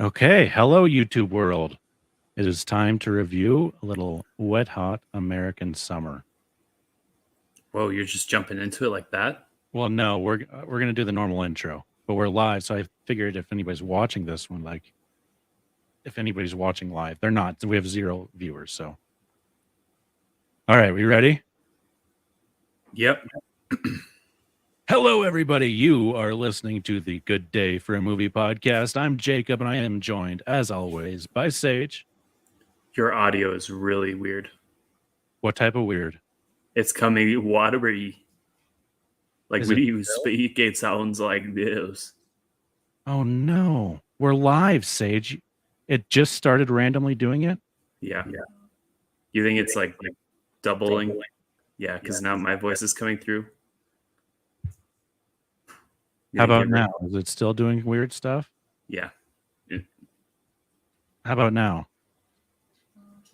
Okay, hello YouTube world. It is time to review a little Wet Hot American Summer. Whoa, you're just jumping into it like that? Well, no, we're gonna do the normal intro, but we're live, so I figured if anybody's watching this one, like if anybody's watching live, they're not. We have 0 viewers, so. All right, we ready? Yep. Hello, everybody. You are listening to the Good Day for a Movie podcast. I'm Jacob, and I am joined, as always, by Sage. Your audio is really weird. What type of weird? It's coming watery. Like Is when it you speak, it sounds like this. Oh no, we're live, Sage. It just started randomly doing it. Yeah. You think it's like doubling? Yeah, because now my voice is coming through. How about now? Is it still doing weird stuff? Yeah. How about now?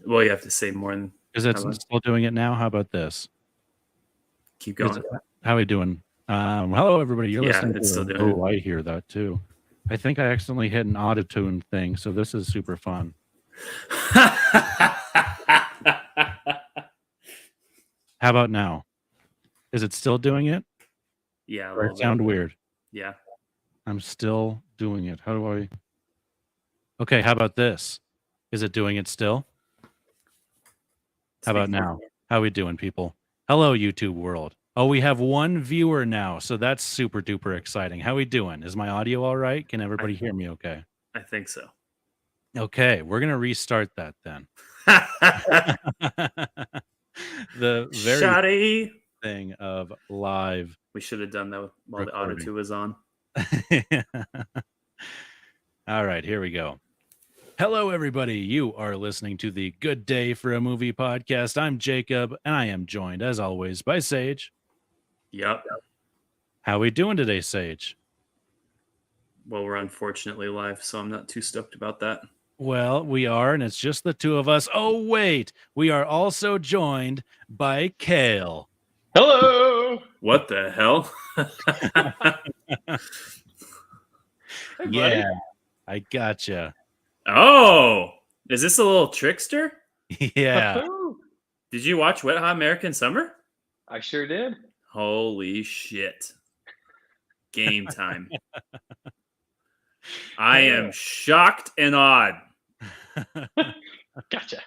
Well, you have to say more than. Is it still doing it now? How about this? Keep going. How are we doing? Hello, everybody. You're listening it's to still doing it. I hear that too. I think I accidentally hit an auto-tune thing, so this is super fun. How about now? Is it still doing it? Yeah. Or it sound weird? Yeah. I'm still doing it. How do I? Okay, how about this? Is it doing it still? How about now? How are we doing, people? Hello, YouTube world. Oh, we have 1 viewer now, so that's super duper exciting. How are we doing? Is my audio all right? Can everybody hear me okay? I think so. Okay, we're going to restart that then. The very Shoddy thing of live. We should have done that while the auto 2 was on. All right, here we go. Hello, everybody. You are listening to the Good Day for a Movie podcast. I'm Jacob, and I am joined, as always, by Sage. Yep. How we doing today, Sage? Well, we're unfortunately live, so I'm not too stoked about that. Well, we are, and it's just the 2 of us. Oh, wait. We are also joined by Kale. Hello. What the hell? Hey, yeah, I gotcha. Oh, is this a little trickster? Yeah. Did you watch Wet Hot American Summer? I sure did. Holy shit. Game time. I am shocked and awed. Gotcha.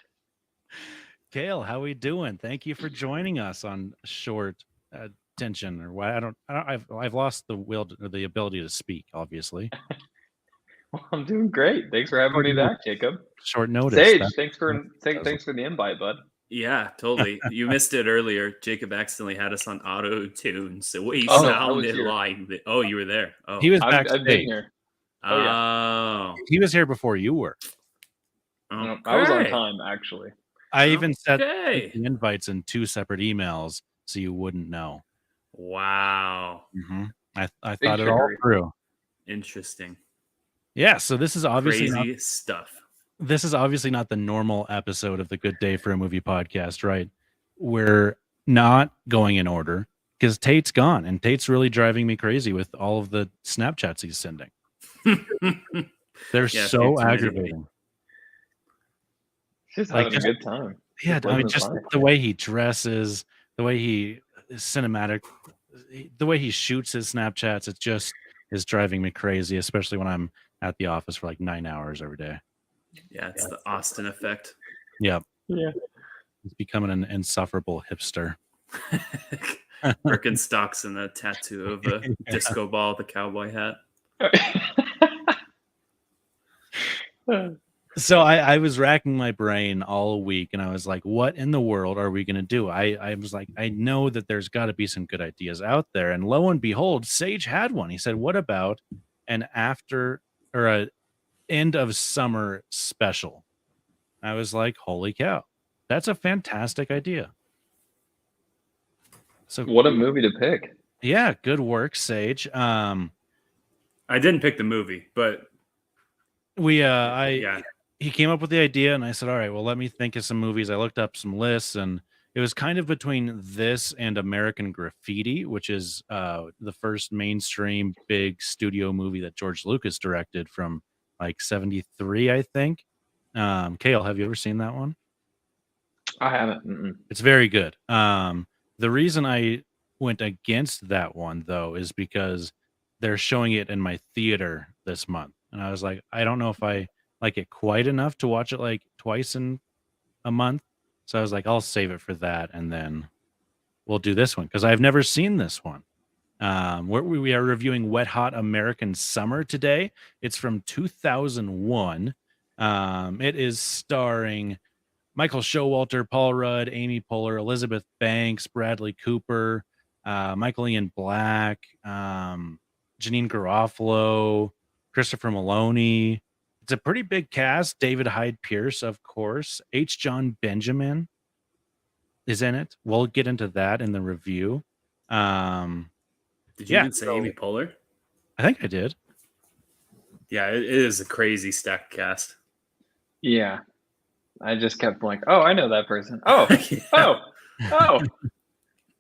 Kale, how we doing? Thank you for joining us on short attention, or why I've lost the will or the ability to speak, obviously. Well, I'm doing great. Thanks for having me back, Jacob. Short notice. Sage, thanks for the invite, bud. Yeah, totally. You missed it earlier. Jacob accidentally had us on auto tune, so we sounded like. Oh, you were there. Oh, he was backstage. I've been here. Oh, yeah. He was here before you were. Okay. I was on time, actually. I even set the invites in 2 separate emails so you wouldn't know. Wow. Mm-hmm. I thought it all through. Interesting. Yeah, so this is obviously crazy stuff. This is obviously not the normal episode of the Good Day for a Movie podcast, right? We're not going in order because Tate's gone, and Tate's really driving me crazy with all of the Snapchats he's sending. They're so aggravating. Just having a good time. Yeah, I mean, just the way he dresses, the way he is cinematic, the way he shoots his Snapchats, it just is driving me crazy, especially when I'm at the office for like 9 hours every day. Yeah, it's the Austin effect. Yep. Yeah. He's becoming an insufferable hipster. Birkenstocks and a tattoo of a disco ball with a cowboy hat. So I was racking my brain all week, and I was like, what in the world are we going to do? I was like, I know that there's got to be some good ideas out there. And lo and behold, Sage had one. He said, what about an end of summer special? I was like, holy cow, that's a fantastic idea. So what a movie to pick. Yeah, good work, Sage. I didn't pick the movie, but he came up with the idea, and I said, all right, well, let me think of some movies. I looked up some lists, and it was kind of between this and American Graffiti, which is the first mainstream big studio movie that George Lucas directed from like 73, I think. Kale, have you ever seen that one? I haven't. Mm-mm. It's very good. The reason I went against that one though is because they're showing it in my theater this month, and I was like, I don't know if I like it quite enough to watch it like twice in a month. So I was like, I'll save it for that, and then we'll do this one because I've never seen this one. We are reviewing Wet Hot American Summer today. It's from 2001. It is starring Michael Showalter, Paul Rudd, Amy Poehler, Elizabeth Banks, Bradley Cooper, Michael Ian Black, Janine Garofalo, Christopher Maloney. It's a pretty big cast. David Hyde Pierce, of course. H. John Benjamin is in it. We'll get into that in the review. Did you even say Amy Poehler? I think I did. Yeah, it is a crazy stacked cast. Yeah. I just kept like, oh, I know that person. Oh, Yeah. oh.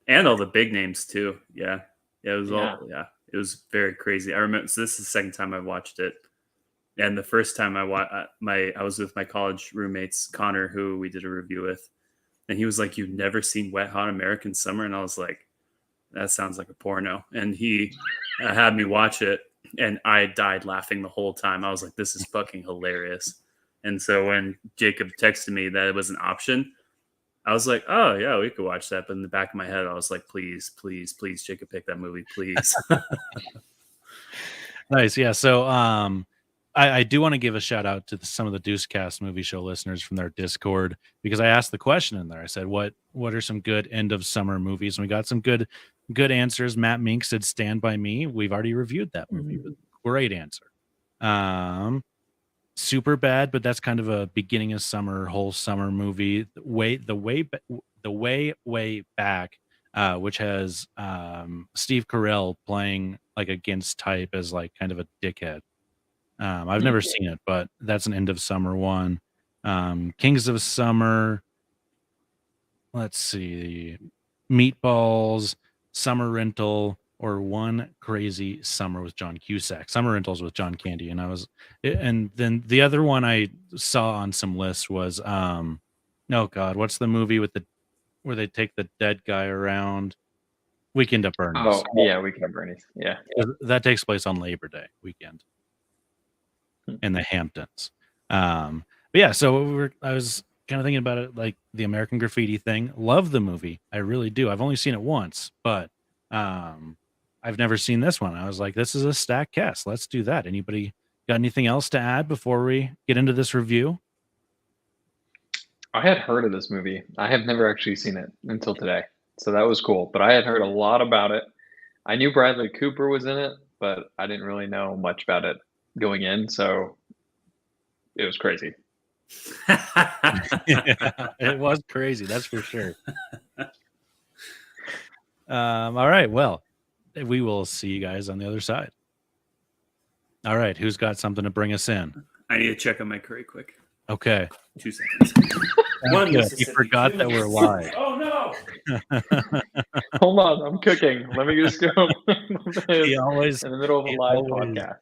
And all the big names too. Yeah. It was Yeah. it was very crazy. I remember, so this is the second time I watched it. And the first time I was with my college roommates, Connor, who we did a review with. And he was like, "You've never seen Wet Hot American Summer?" And I was like, that sounds like a porno. And he had me watch it, and I died laughing the whole time. I was like, this is fucking hilarious. And so when Jacob texted me that it was an option, I was like, oh, yeah, we could watch that. But in the back of my head, I was like, please, please, please, Jacob, pick that movie, please. Nice. Yeah. So I do want to give a shout out to some of the Deucecast movie show listeners from their Discord, because I asked the question in there. I said, what are some good end of summer movies? And we got some good answers. Matt Mink said Stand By Me. We've already reviewed that movie. But great answer. Super Bad, but that's kind of a beginning of summer, whole summer movie. The way back, which has Steve Carell playing like against type as like kind of a dickhead. I've never seen it, but that's an end of summer one. Kings of Summer. Let's see. Meatballs, Summer Rental, or One Crazy Summer with John Cusack. Summer Rentals with John Candy. And then the other one I saw on some lists was oh God, what's the movie with where they take the dead guy around? Weekend at Bernie's. Oh, yeah, Weekend at Bernie's. Yeah. That takes place on Labor Day weekend in the Hamptons. But yeah, so I was kind of thinking about it like the American Graffiti thing. Love the movie. I really do. I've only seen it once, but I've never seen this one. I was like, this is a stacked cast. Let's do that. Anybody got anything else to add before we get into this review? I had heard of this movie. I have never actually seen it until today. So that was cool. But I had heard a lot about it. I knew Bradley Cooper was in it, but I didn't really know much about it going in. So it was crazy. Yeah, it was crazy. That's for sure. All right. Well, we will see you guys on the other side. All right. Who's got something to bring us in? I need to check on my curry quick. Okay. 2 seconds. One, you forgot that we're live. Oh, no. Hold on. I'm cooking. Let me just go. He always, in the middle of a live podcast.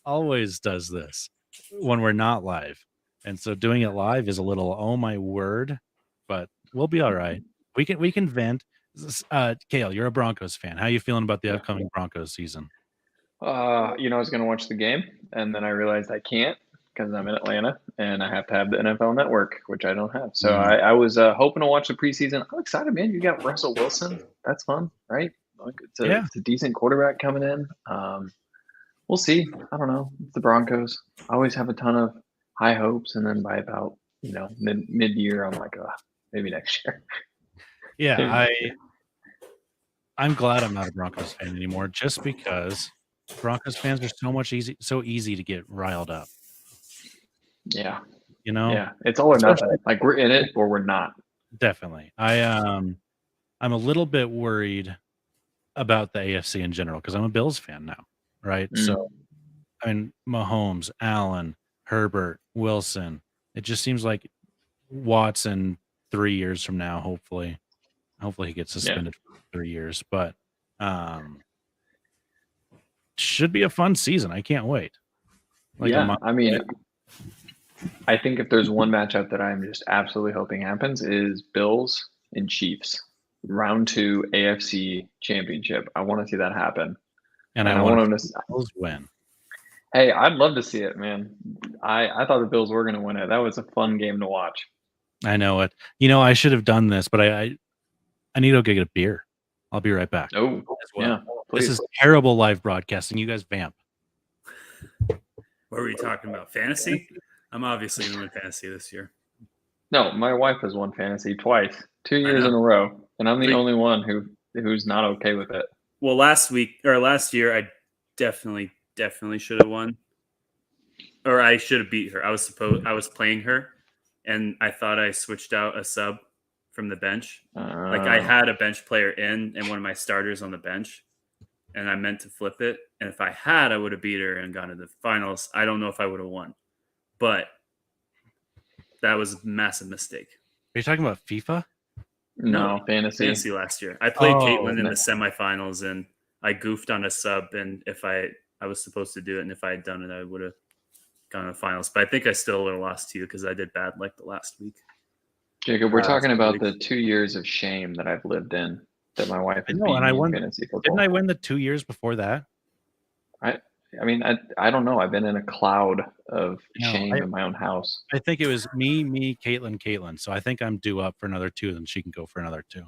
Always does this when we're not live. And so doing it live is a little, oh my word, but we'll be all right. We can vent. Kale, you're a Broncos fan. How are you feeling about the upcoming Broncos season? I was going to watch the game, and then I realized I can't because I'm in Atlanta, and I have to have the NFL Network, which I don't have. So I was hoping to watch the preseason. I'm excited, man. You got Russell Wilson. That's fun, right? Like, it's a decent quarterback coming in. We'll see. I don't know. It's the Broncos. I always have a ton of high hopes, and then by about mid-year, I'm like, maybe next year. Yeah, I'm glad I'm not a Broncos fan anymore, just because Broncos fans are so easy to get riled up. Yeah. Yeah, it's all or nothing. Like, we're in it or we're not. Definitely. I'm a little bit worried about the AFC in general because I'm a Bills fan now, right? So, I mean, Mahomes, Allen, Herbert, Wilson. It just seems like Watson 3 years from now, hopefully he gets suspended for 3 years, but should be a fun season. I can't wait. Like a yeah, month I mean, away. I think if there's one matchup that I'm just absolutely hoping happens is Bills and Chiefs, round 2 AFC Championship. I want to see that happen, and and I I want want to them see to. the Bills win. Hey, I'd love to see it, man. I thought the Bills were going to win it. That was a fun game to watch. I know it. You know, I should have done this, but I need to go get a beer. I'll be right back Oh, as well. yeah, This please. is terrible live broadcasting. You guys vamp. What were you talking about? Fantasy? I'm obviously going to win fantasy this year. No, my wife has won fantasy twice, 2 I years know. in a row, and I'm the Three- only one who's not okay with it. Well, last year, I definitely should have won, or I should have beat her. I was playing her, and I thought I switched out a sub from the bench. Like I had a bench player in and one of my starters on the bench, and I meant to flip it. And if I had, I would have beat her and gone to the finals. I don't know if I would have won, but that was a massive mistake. Are you talking about FIFA? No, fantasy. Last year. I played Oh, Caitlin in no. the semifinals, and I goofed on a sub. And if I was supposed to do it, and if I had done it, I would have gone to the finals. But I think I still would have lost to you because I did bad like the last week. Jacob, we're talking about really- the 2 years of shame that I've lived in, that my wife I has know, beaten and I me in won. fantasy football. Didn't I win the 2 years before that? I mean, I don't know. I've been in a cloud of No, shame in my own house. I think it was me, Caitlin. So I think I'm due up for another 2, then she can go for another 2.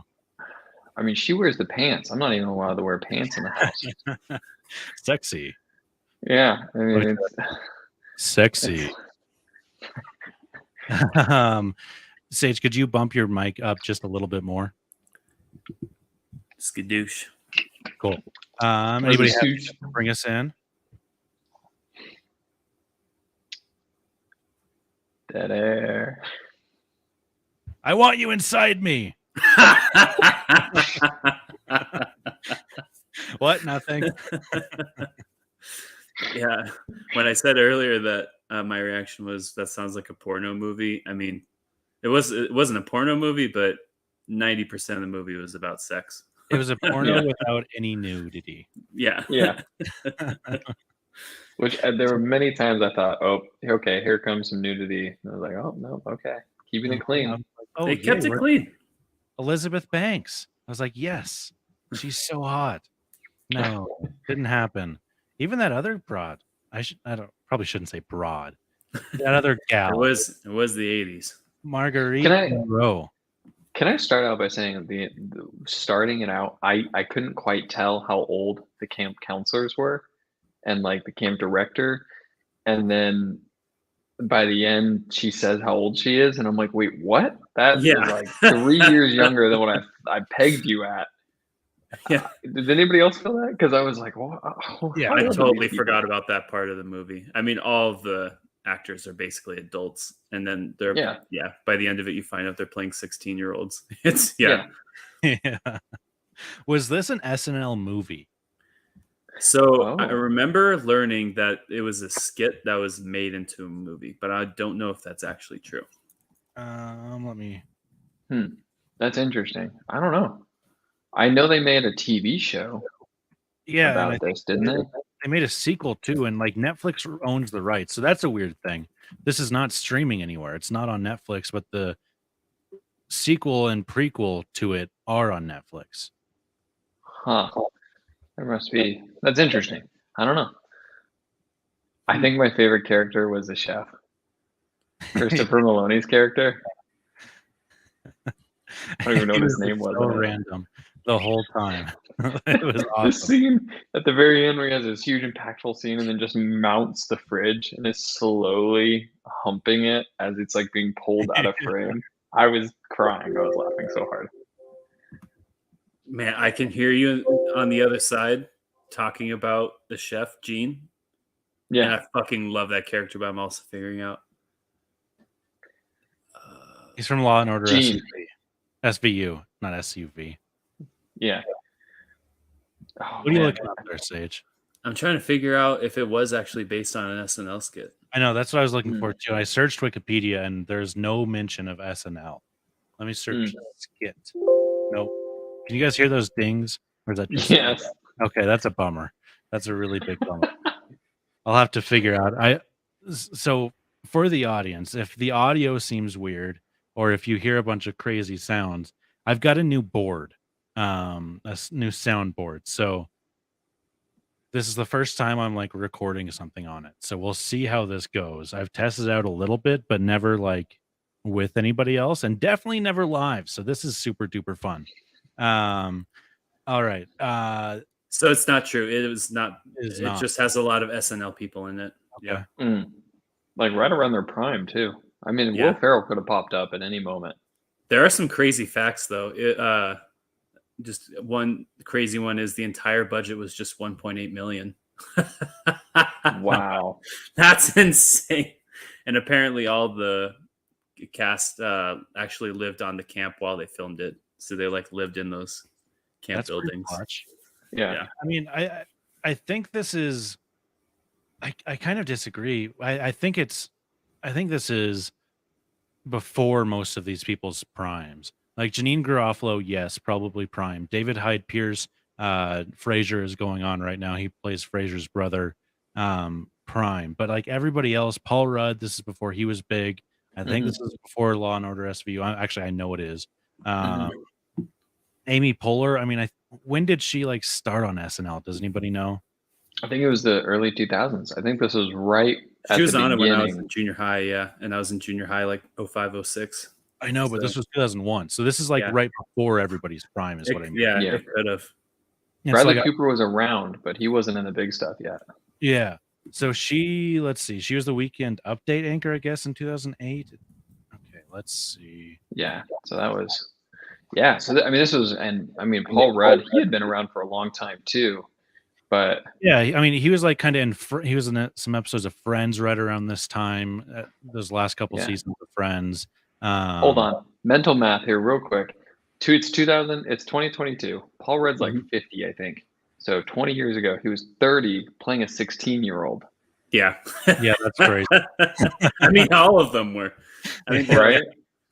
I mean, she wears the pants. I'm not even allowed to wear pants in the house. Sexy. Yeah, I mean, Sexy. Sage, could you bump your mic up just a little bit more? Skadoosh. Cool. Anybody have huge. to bring us in? Dead air. I want you inside me. What? Nothing. Yeah. When I said earlier that my reaction was that sounds like a porno movie. I mean, it wasn't a porno movie, but 90% of the movie was about sex. It was a porno Yeah. without any nudity. Yeah. Yeah. Which there were many times I thought, oh, okay, here comes some nudity. And I was like, oh, no, okay. Keeping it clean. Oh, They kept yeah, it clean. Elizabeth Banks. I was like, yes, she's so hot. No, didn't happen. Even that other broad. Probably shouldn't say broad. That other gal. It was the 80s. Marguerite Can I- Monroe. Can I start out by saying the starting it out, I couldn't quite tell how old the camp counselors were and like the camp director. And then by the end, she says how old she is. And I'm like, wait, what? That Yeah. is like 3 years younger than what I pegged you at. Yeah. Did anybody else feel that? Because I was like, well, Yeah, how I old are totally these people? forgot about that part of the movie. I mean, all of the actors are basically adults, and then they're Yeah. by the end of it, you find out they're playing 16-year-olds. It's yeah. Yeah. Was this an SNL movie? So I Oh. remember learning that it was a skit that was made into a movie, but I don't know if that's actually true. Let me. That's interesting. I don't know. I know they made a TV show Yeah, and I about think this, didn't they? they made a sequel too, and like Netflix owns the rights, so that's a weird thing. This is not streaming anywhere. It's not on Netflix, but the sequel and prequel to it are on Netflix. Huh. There must be. That's interesting. I don't know. I think my favorite character was the chef. Christopher Maloney's character. I don't even know what his name was. So in it. random the whole time. It was The awesome. scene at the very end where he has this huge impactful scene and then just mounts the fridge and is slowly humping it as it's like being pulled out of frame. I was crying. I was laughing so hard. Man, I can hear you on the other side talking about the chef, Gene. And Yeah. I fucking love that character, but I'm also figuring out. He's from Law and Order Gene. SVU, not SUV. Yeah. Oh, What are you man. looking up there, Sage? I'm trying to figure out if it was actually based on an SNL skit. I know that's what I was looking Hmm. for too. I searched Wikipedia and there's no mention of SNL. Let me search skit. Nope. Can you guys hear those dings? Or is that just Yes. okay? That's a bummer. That's a really big bummer. I'll have to figure out. So for the audience, if the audio seems weird or if you hear a bunch of crazy sounds, I've got a new board, new soundboard. So this is the first time I'm like recording something on it. So we'll see how this goes. I've tested it out a little bit, but never like with anybody else and definitely never live. So this is super duper fun. All right. So it's not true. It was not. Is It not. just has a lot of SNL people in it. Okay. Yeah. Like right around their prime too. I mean, Yeah. Will Ferrell could have popped up at any moment. There are some crazy facts though. Just one crazy one is the entire budget was just 1.8 million. Wow. That's insane. And apparently all the cast actually lived on the camp while they filmed it. So they like lived in those camp That's pretty buildings. clutch. Yeah. Yeah. I mean, I think this is. I kind of disagree. I think this is before most of these people's primes. Like Janine Garofalo, yes, probably prime. David Hyde Pierce, Frasier is going on right now. He plays Frasier's brother, prime. But like everybody else, Paul Rudd, this is before he was big. I think this is before Law and Order SVU. Actually, I know it is. Amy Poehler. I mean, when did she like start on SNL? Does anybody know? I think it was the early 2000s. I think this was right at She was the on it when I was beginning. in junior high, yeah. And I was in junior high like 05, 06. I know, but this So- was 2001. So this is like Yeah. right before everybody's prime, is what I mean. Yeah, Yeah. it could have. And so Bradley like, Cooper was around, but he wasn't in the big stuff yet. yeah. So let's see, she was the Weekend Update anchor, I guess, in 2008. Okay, let's see. Yeah. So that was, yeah. So I mean, this was, and I mean, Paul Rudd, he had been around for a long time too, but Yeah, I mean, he was like kind of he was in some episodes of Friends right around this time. Those last couple Yeah. seasons of Friends. hold on, mental math here, real quick. It's 2000. It's 2022. Paul Rudd's like 50, I think. So 20 years ago, he was 30, playing a 16-year-old. Yeah. Yeah, that's crazy. I mean, all of them were. I mean, Right?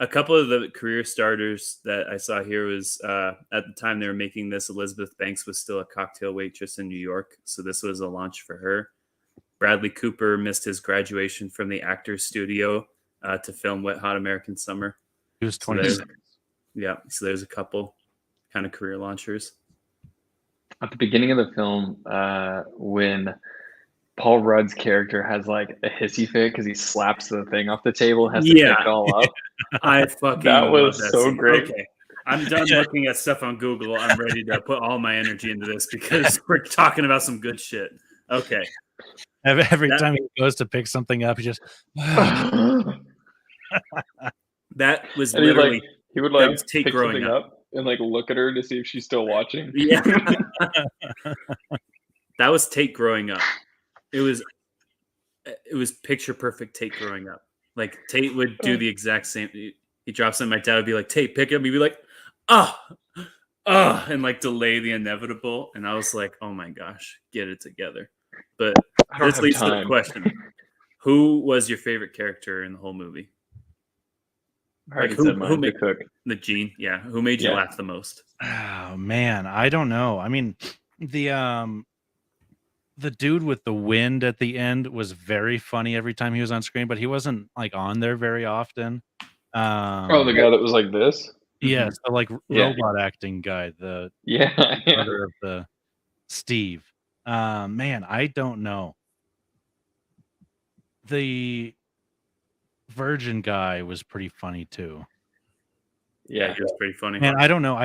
a couple of the career starters that I saw here was at the time they were making this, Elizabeth Banks was still a cocktail waitress in New York. So this was a launch for her. Bradley Cooper missed his graduation from the Actors Studio to film Wet Hot American Summer. He was So 26. so there's a couple kind of career launchers. At the beginning of the film, when Paul Rudd's character has like a hissy fit because he slaps the thing off the table and has to Yeah. pick it all up. I fucking That love was so scene. great. Okay. I'm done looking at stuff on Google. I'm ready to put all my energy into this because we're talking about some good shit. Okay. Every That- time he goes to pick something up, he just And That was he literally he would that like was Tate pick growing something up and like look at her to see if she's still watching. yeah. That was Tate growing up. It was picture perfect Tate growing up. Like Tate would do the exact same. He drops in, my dad would be like, Tate, pick it up. He'd be like, and like delay the inevitable. And I was like, oh my gosh, get it together. But I don't this have leads to the time. question: who was your favorite character in the whole movie? I already Like, who said mine, made- the cook. The Gene, yeah. Who made you Yeah. laugh the most? oh man, I don't know. I mean, the dude with the wind at the end was very funny every time he was on screen, but he wasn't like on there very often. Oh, the guy that was like this? yeah, so like Yeah. robot acting guy, the Yeah. yeah. brother of the Steve. Man, I don't know. The virgin guy was pretty funny too. Yeah, he was pretty funny. Man, I don't know.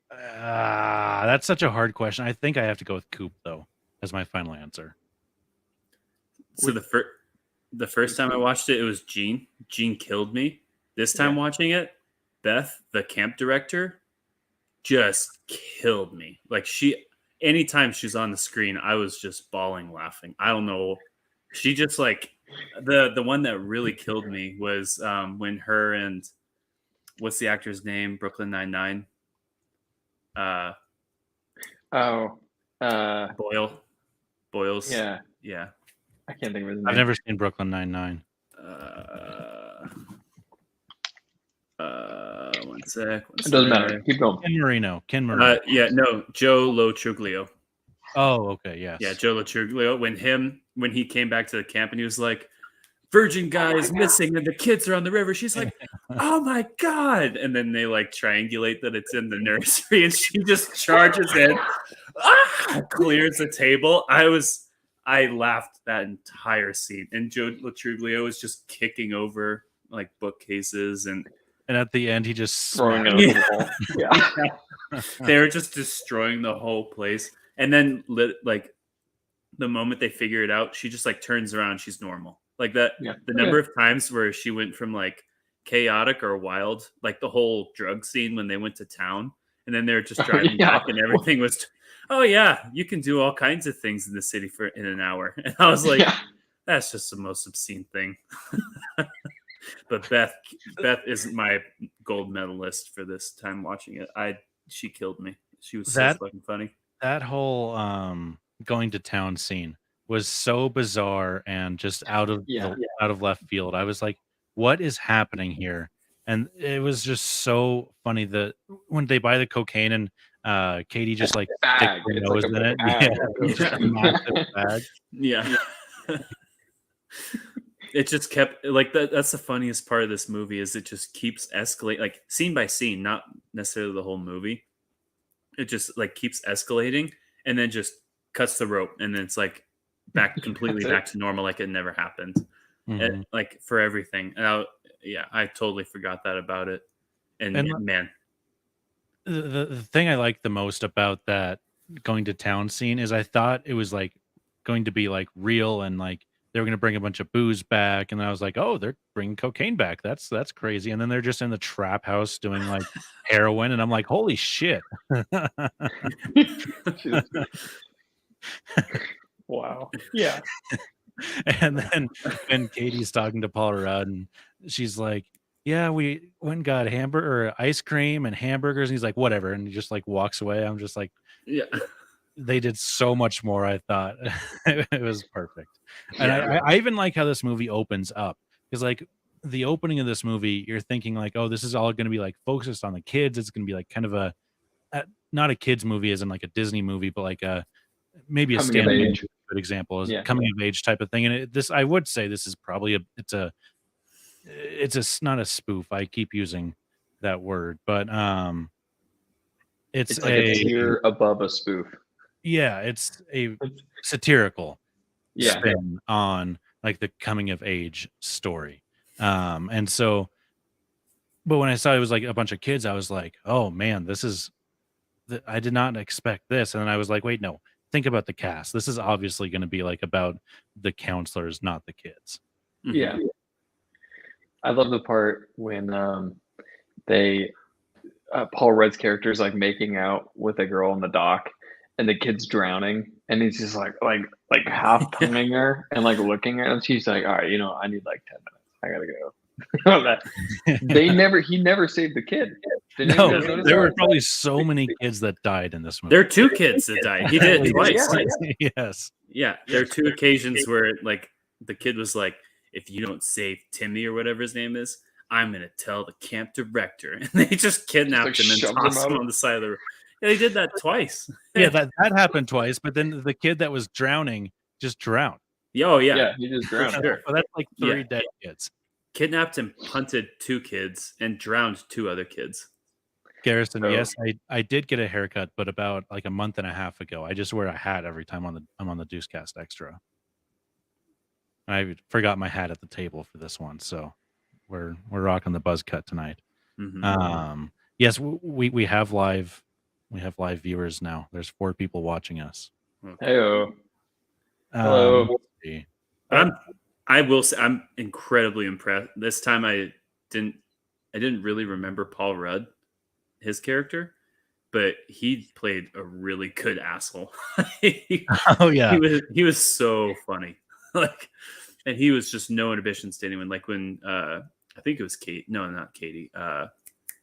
That's such a hard question. I think I have to go with Coop though as my final answer. So the first time I watched it, it was Gene. Gene killed me. This time watching it, Beth, the camp director, just killed me. Like anytime she's on the screen, I was just bawling laughing. I don't know. She just like the one that really killed me was when her and what's the actor's name? Brooklyn Nine-Nine. Boyles. Yeah. Yeah. I can't think of his name. I've never seen Brooklyn Nine-Nine. One sec. It doesn't matter. Keep going. Ken Marino. No, Joe Lo Truglio. Oh, okay, yes. Yeah, Joe Lo Truglio. When he came back to the camp and he was like, virgin guy is missing and the kids are on the river. She's like, oh my God. And then they like triangulate that it's in the nursery and she just charges in, clears the table. I laughed that entire scene. And Joe Latruglio was just kicking over like bookcases and at the end he just Throwing it Yeah. over the wall. Yeah. they were just destroying the whole place. And then like the moment they figure it out, she just like turns around, she's normal. Like that Yeah. the number of times where she went from like chaotic or wild, like the whole drug scene when they went to town and then they're just driving back and everything was oh yeah, you can do all kinds of things in the city in an hour. And I was like, that's just the most obscene thing. But Beth is my gold medalist for this time watching it. She killed me. She was so fucking funny. That whole going to town scene was so bizarre and just out of left field. I was like, what is happening here? And it was just so funny that when they buy the cocaine and Katie just like sticks her nose in it. Massive bag. Yeah. It just kept like that's the funniest part of this movie is it just keeps escalating like scene by scene, not necessarily the whole movie. It just like keeps escalating and then just cuts the rope and then it's like back completely back to normal like it never happened. And, like for everything. And I totally forgot that about it. And man, the thing I like the most about that going to town scene is I thought it was like going to be like real and like they were going to bring a bunch of booze back, and I was like, oh, they're bringing cocaine back. That's crazy. And then they're just in the trap house doing like heroin, and I'm like, holy shit. Wow. Yeah. And then when Katie's talking to Paul Rudd, and she's like, yeah, we went and got ice cream and hamburgers. And he's like, whatever. And he just like walks away. I'm just like, yeah. They did so much more, I thought. It was perfect. And I even like how this movie opens up. Because like the opening of this movie, you're thinking like, oh, this is all going to be like focused on the kids. It's going to be like kind of not a kids movie as in like a Disney movie, but like maybe a standalone good example is coming of age type of thing. And I would say this is probably it's not a spoof. I keep using that word, but it's like a tier above a spoof. Yeah, it's a satirical spin on like the coming of age story. And so, but when I saw it was like a bunch of kids, I was like, oh man, I did not expect this. And then I was like, wait, no, think about the cast. This is obviously going to be like about the counselors, not the kids. Yeah. I love the part when Paul Rudd's character is like making out with a girl on the dock and the kid's drowning and he's just like half tonguing her and like looking at her and she's like, all right, I need like 10 minutes. I gotta go. He never saved the kid. No, there were probably so many kids that died in this movie. There are 2 kids that died. He did it twice. Yes. Yeah. There are 2 occasions where like the kid was like, if you don't save Timmy or whatever his name is, I'm going to tell the camp director. And they just kidnapped him and tossed him on the side of the road. Yeah, they did that twice. Yeah, that happened twice. But then the kid that was drowning just drowned. Oh, yeah. Yeah, he just drowned. Sure. So that's like 3 dead kids. Kidnapped and punted 2 kids and drowned 2 other kids. Garrison, yes, I did get a haircut, but about like a month and a half ago. I just wear a hat every time I'm on the Deucecast Extra. I forgot my hat at the table for this one, so we're rocking the buzz cut tonight. Yes, we have live viewers now. There's 4 people watching us. Hello. Hello. I will say I'm incredibly impressed. This time I didn't really remember Paul Rudd, his character, but he played a really good asshole. Oh yeah, he was so funny. Like, and he was just no inhibitions to anyone. Like when I think it was not Katie,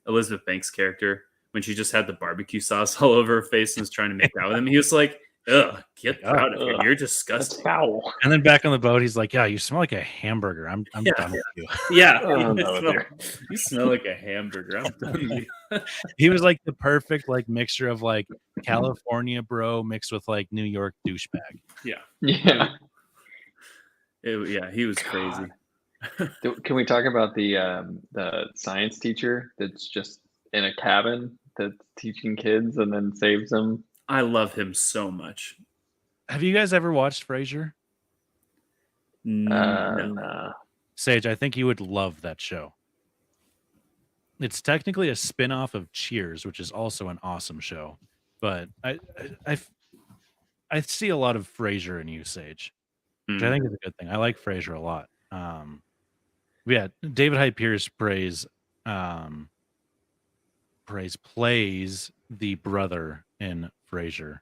Elizabeth Banks' character, when she just had the barbecue sauce all over her face and was trying to make out with him, he was like, ugh, get out of here. You're disgusting. That's foul. And then back on the boat, he's like, yeah, you smell like a hamburger. I'm done with you. Yeah. You smell like a hamburger. I'm done with you. He was like the perfect like mixture of like California bro mixed with like New York douchebag. Yeah. Yeah. He was crazy. Can we talk about the science teacher that's just in a cabin that's teaching kids and then saves them? I love him so much. Have you guys ever watched Frasier? No. Nah. Sage, I think you would love that show. It's technically a spin-off of Cheers, which is also an awesome show. But I see a lot of Frasier in you, Sage, which I Mm. think is a good thing. I like Frasier a lot. Yeah, David Hyde Pierce plays the brother in Frasier.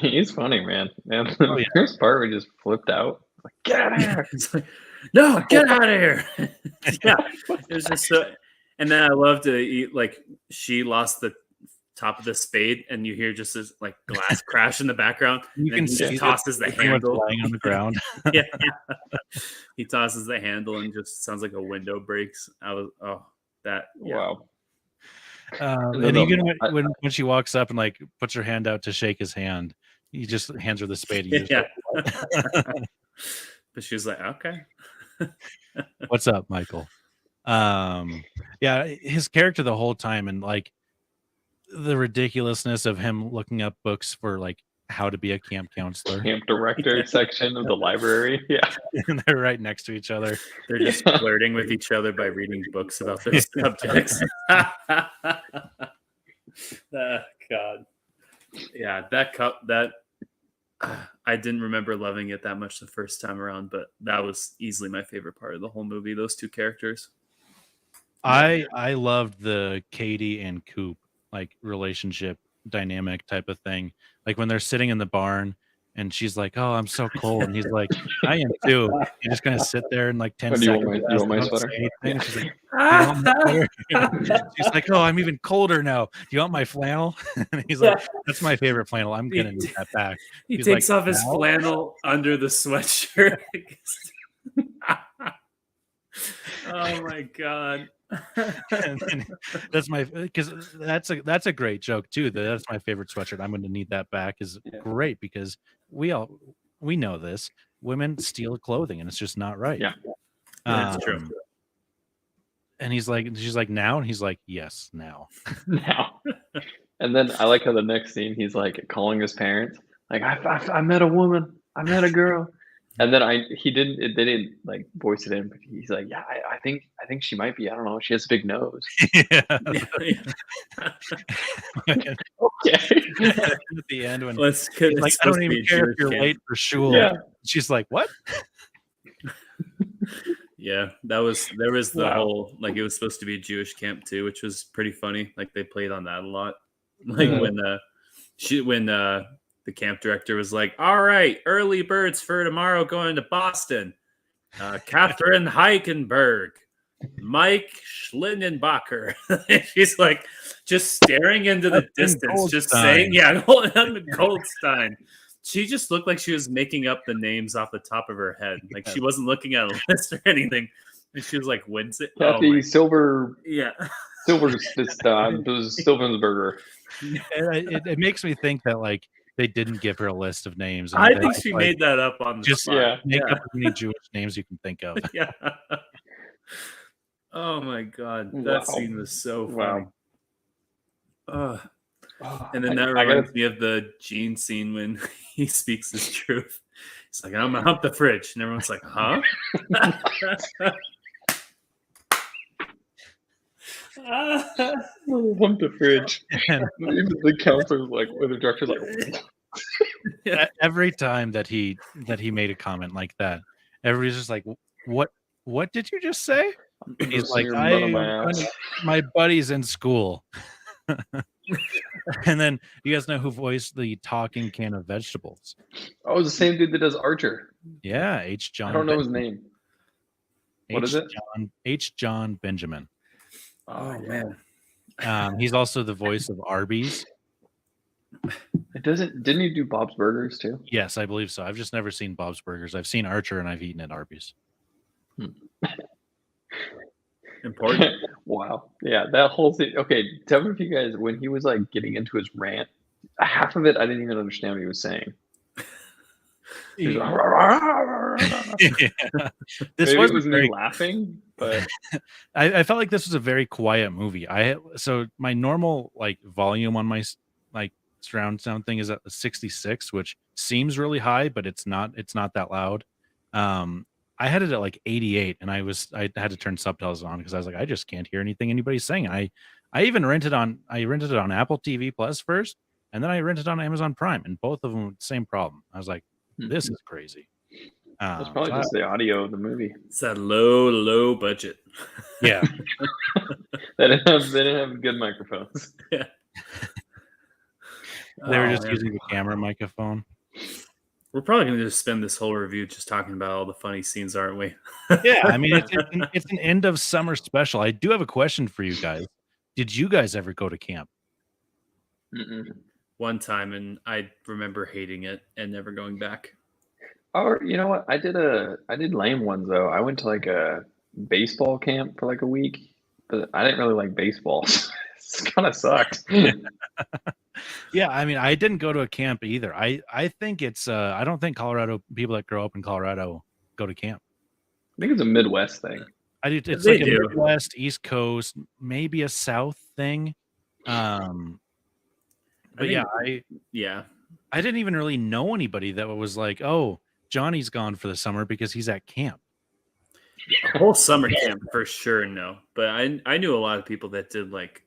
He's funny, man. And Oh, the yeah. first part we just flipped out. Like, get out of here. It's like, no, get out of here. Yeah, it was just so. And then I love to eat, like, she lost the top of the spade, and you hear just this like glass crash in the background. You And can he see just tosses the everyone's handle. lying on the ground. Yeah, he tosses the handle, and just sounds like a window breaks. Yeah. Wow. And No, even I- when she walks up and like puts her hand out to shake his hand, he just hands her the spade. And he's Yeah. like, But she was like, okay. "What's up, Michael?" Yeah, his character the whole time, and like the ridiculousness of him looking up books for like how to be a camp counselor, Camp director section of the library. Yeah. and they're right next to each other. They're just flirting with each other by reading books about their subjects. God. Yeah, that I didn't remember loving it that much the first time around, but that was easily my favorite part of the whole movie, those two characters. I loved the Katie and Coop like relationship dynamic type of thing. Like when they're sitting in the barn and she's like, "Oh, I'm so cold," and he's like, "I am too." You're just gonna sit there and like 10 Oh, do you seconds. want my don't sweater? say anything. She's like, "You want my sweater?" She's like, "Oh, I'm even colder now. Do you want my flannel?" And he's like, "That's my favorite flannel. I'm gonna need that back." He He's takes like, off his "Now?" flannel under the sweatshirt. Oh my god. And then that's my because that's a great joke too. That's my favorite sweatshirt. I'm going to need that back is Yeah. great because we know this. Women steal clothing and it's just not right. Yeah. Yeah, it's true. And she's like, now, and he's like, yes, now. Now. And then I like how the next scene he's like calling his parents, like I met a woman, I met a girl, and then they didn't like voice it in, but he's like, yeah, I think she might be, I don't know, she has a big nose. Yeah. Okay. At the end when Let's he's like, I don't even care if you're late for school. Yeah. She's like, what? Yeah, there was the Wow. whole like it was supposed to be a Jewish camp too, which was pretty funny. Like they played on that a lot. Like Yeah. when the camp director was like, "All right, early birds for tomorrow going to Boston. Catherine Heikenberg, Mike Schlingenbacher." She's like just staring into the distance, just saying, "Yeah, Goldstein." She just looked like she was making up the names off the top of her head. Like she wasn't looking at a list or anything. And she was like, when's it? Kathy Silver Yeah. Silvensberger. It makes me think that like they didn't give her a list of names. and I they think just, she like, made that up on the just spot. make Yeah. up as many Jewish names you can think of. Yeah. Oh my god. That Wow. scene was so funny. Wow. Ugh. Oh, And then that reminds me of the Gene scene when he speaks his truth. He's like, I'm gonna hump the fridge. And everyone's like, huh? Hump the fridge. And Even the counselor's like, or the director's like, every time that he made a comment like that, everybody's just like, what did you just say? He's like, my buddy's in school. And then you guys know who voiced the talking can of vegetables? oh, the same dude that does Archer. Yeah, H. John. I don't know his name. What is it? H. John Benjamin. Oh man. He's also the voice of Arby's. Didn't he do Bob's Burgers too? Yes, I believe so. I've just never seen Bob's Burgers. I've seen Archer and I've eaten at Arby's. Important. Wow. Yeah, that whole thing. Okay, tell me if you guys, when he was like getting into his rant, half of it I didn't even understand what he was saying. He's Yeah. like, This maybe was it was very me laughing, but I felt like this was a very quiet movie. So my normal like volume on my like surround sound thing is at 66, which seems really high, but it's not. It's not that loud. I had it at like 88, and I had to turn subtitles on because I was like, I just can't hear anything anybody's saying. I even rented it on Apple TV Plus first, and then I rented it on Amazon Prime, and both of them same problem. I was like, this is crazy. that's probably So just the audio of the movie. It's that low budget. yeah. They didn't have good microphones. Yeah. They were Oh, just man. using the camera microphone. We're probably going to just spend this whole review just talking about all the funny scenes, aren't we? Yeah, I mean it's an end of summer special. I do have a question for you guys. Did you guys ever go to camp? Mm-mm. One time, and I remember hating it and never going back. Or you know what? I did lame ones though. I went to like a baseball camp for like a week, but I didn't really like baseball. It kind of sucked. Yeah, I mean I didn't go to a camp either. I think it's I don't think Colorado people that grow up in Colorado go to camp. I think it's a Midwest thing. I do. It's They like a do. Midwest, East Coast, maybe a South thing. But yeah, Yeah. I didn't even really know anybody that was like, oh, Johnny's gone for the summer because he's at camp. A whole summer camp for sure, no. But I knew a lot of people that did like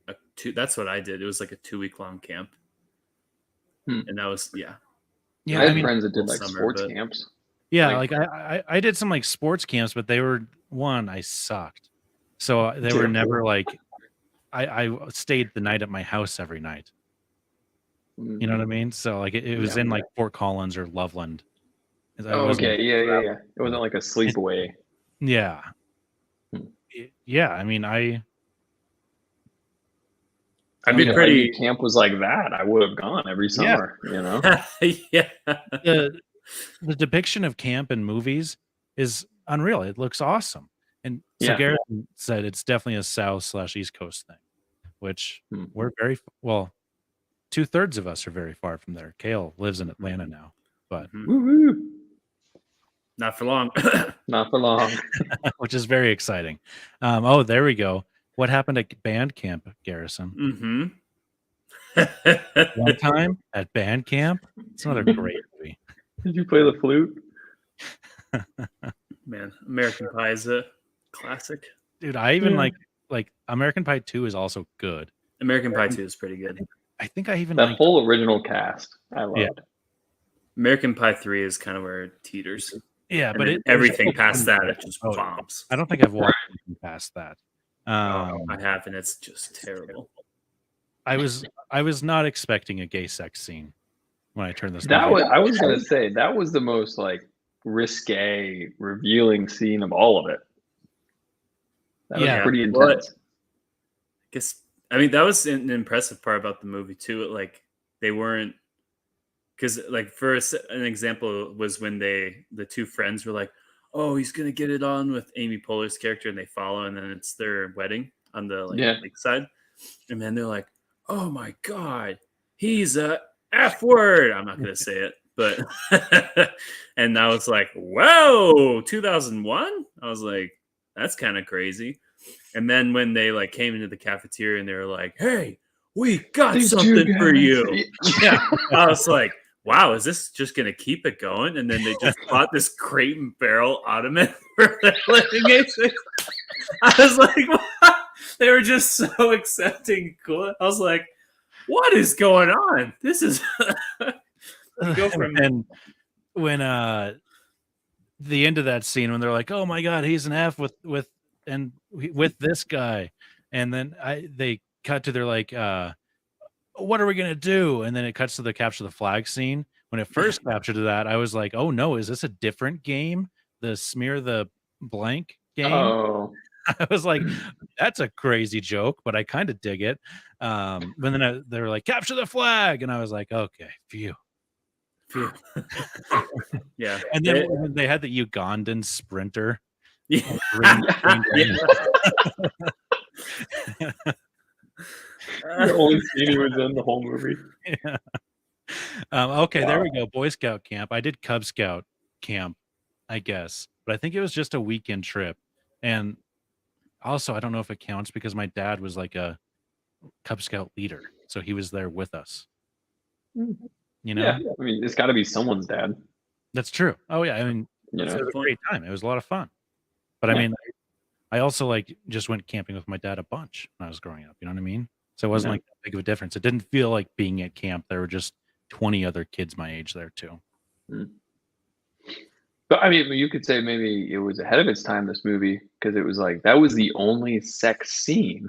that's what I did. It was like a 2-week long camp. And that was Yeah, I had I mean, friends that did like summer, sports but- camps. yeah, like- like I did some like sports camps, but they were I sucked. So they were Yeah. never like I stayed the night at my house every night. You know what I mean? So like it was Yeah. in like Fort Collins or Loveland. I Oh, wasn't- okay. Yeah. It wasn't like a sleepaway. Yeah. Hmm. Yeah, I mean I'd I be mean, if I pretty knew camp was like that, I would have gone every summer. You know. yeah. the depiction of camp in movies is unreal. It looks awesome. And so Yeah. Garrison said it's definitely a South/East Coast thing, which Hmm. we're very well. 2/3 of us are very far from there. Kale lives in Atlanta now, but Mhm. Woo-hoo. Not for long. Not for long. which is very exciting. Oh, there we go. What happened at band camp, Garrison? Mm-hmm. One time at band camp. It's another great movie. Did you play the flute? Man, American Pie is a classic. Dude, I even Yeah. like American Pie 2 is also good. American Pie 2 is pretty good. I think I even That like whole original cast, I loved. Yeah. American Pie 3 is kind of where it teeters. yeah, And but then everything past that, it just Oh, bombs. I don't think I've watched anything past that. I have, and it's just terrible. I was not expecting a gay sex scene when I turned this. That movie was I was gonna say that was the most like risque, revealing scene of all of it. That Yeah. was pretty Well, intense. I mean, that was an impressive part about the movie too. Like they weren't, because like for an example was when the two friends were like, "Oh, he's gonna get it on with Amy Poehler's character," and they follow, and then it's their wedding on the lakeside, and then they're like, "Oh my god, he's a F word." I'm not gonna say it, but and I was like, "Whoa, 2001." I was like, "That's kind of crazy." And then when they like came into the cafeteria and they were like, "Hey, we got These two something for guys- you." Yeah, I was like, "Wow, is this just gonna keep it going?" And then they just bought this crate and barrel ottoman for their living AC. I was like, "What?" They were just so accepting, cool. I was like, "What is going on? This is." Go from- and when the end of that scene when they're like, "Oh my god, he's an F with this guy," and then they cut to they're like, "What are we gonna do?" And then it cuts to the capture the flag scene. When it first captured that, I was like, "Oh no, is this a different game? The smear the blank game?" Oh, I was like, "That's a crazy joke," but I kind of dig it. But then they were like, "Capture the flag," and I was like, "Okay, phew." Phew. Yeah, And then when they had the Ugandan sprinter. Yeah. green. the only scene he was in the whole movie. Yeah. Okay, there Wow. we go. Boy Scout camp. I did Cub Scout camp, I guess, but I think it was just a weekend trip. And also, I don't know if it counts because my dad was like a Cub Scout leader, so he was there with us. You know, Yeah, I mean, it's got to be someone's dad. that's true. Oh yeah, I mean, You it know, was a point. great time. It was a lot of fun. But I Yeah. mean, I also like just went camping with my dad a bunch when I was growing up. You know what I mean? So it wasn't Yeah. like that big of a difference. It didn't feel like being at camp. There were just 20 other kids my age there too. But I mean, you could say maybe it was ahead of its time, this movie, because it was like that was the only sex scene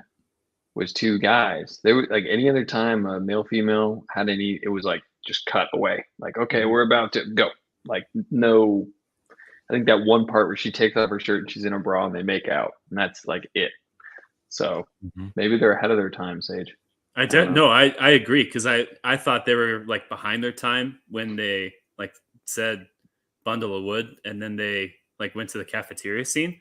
was two guys. There was like any other time a male female had any, it was like just cut away. Like, okay, we're about to go. Like no, I think that one part where she takes off her shirt and she's in a bra and they make out, and that's like it. So Mhm. maybe they're ahead of their time, Sage. I agree because I thought they were like behind their time when they like said bundle of wood and then they like went to the cafeteria scene.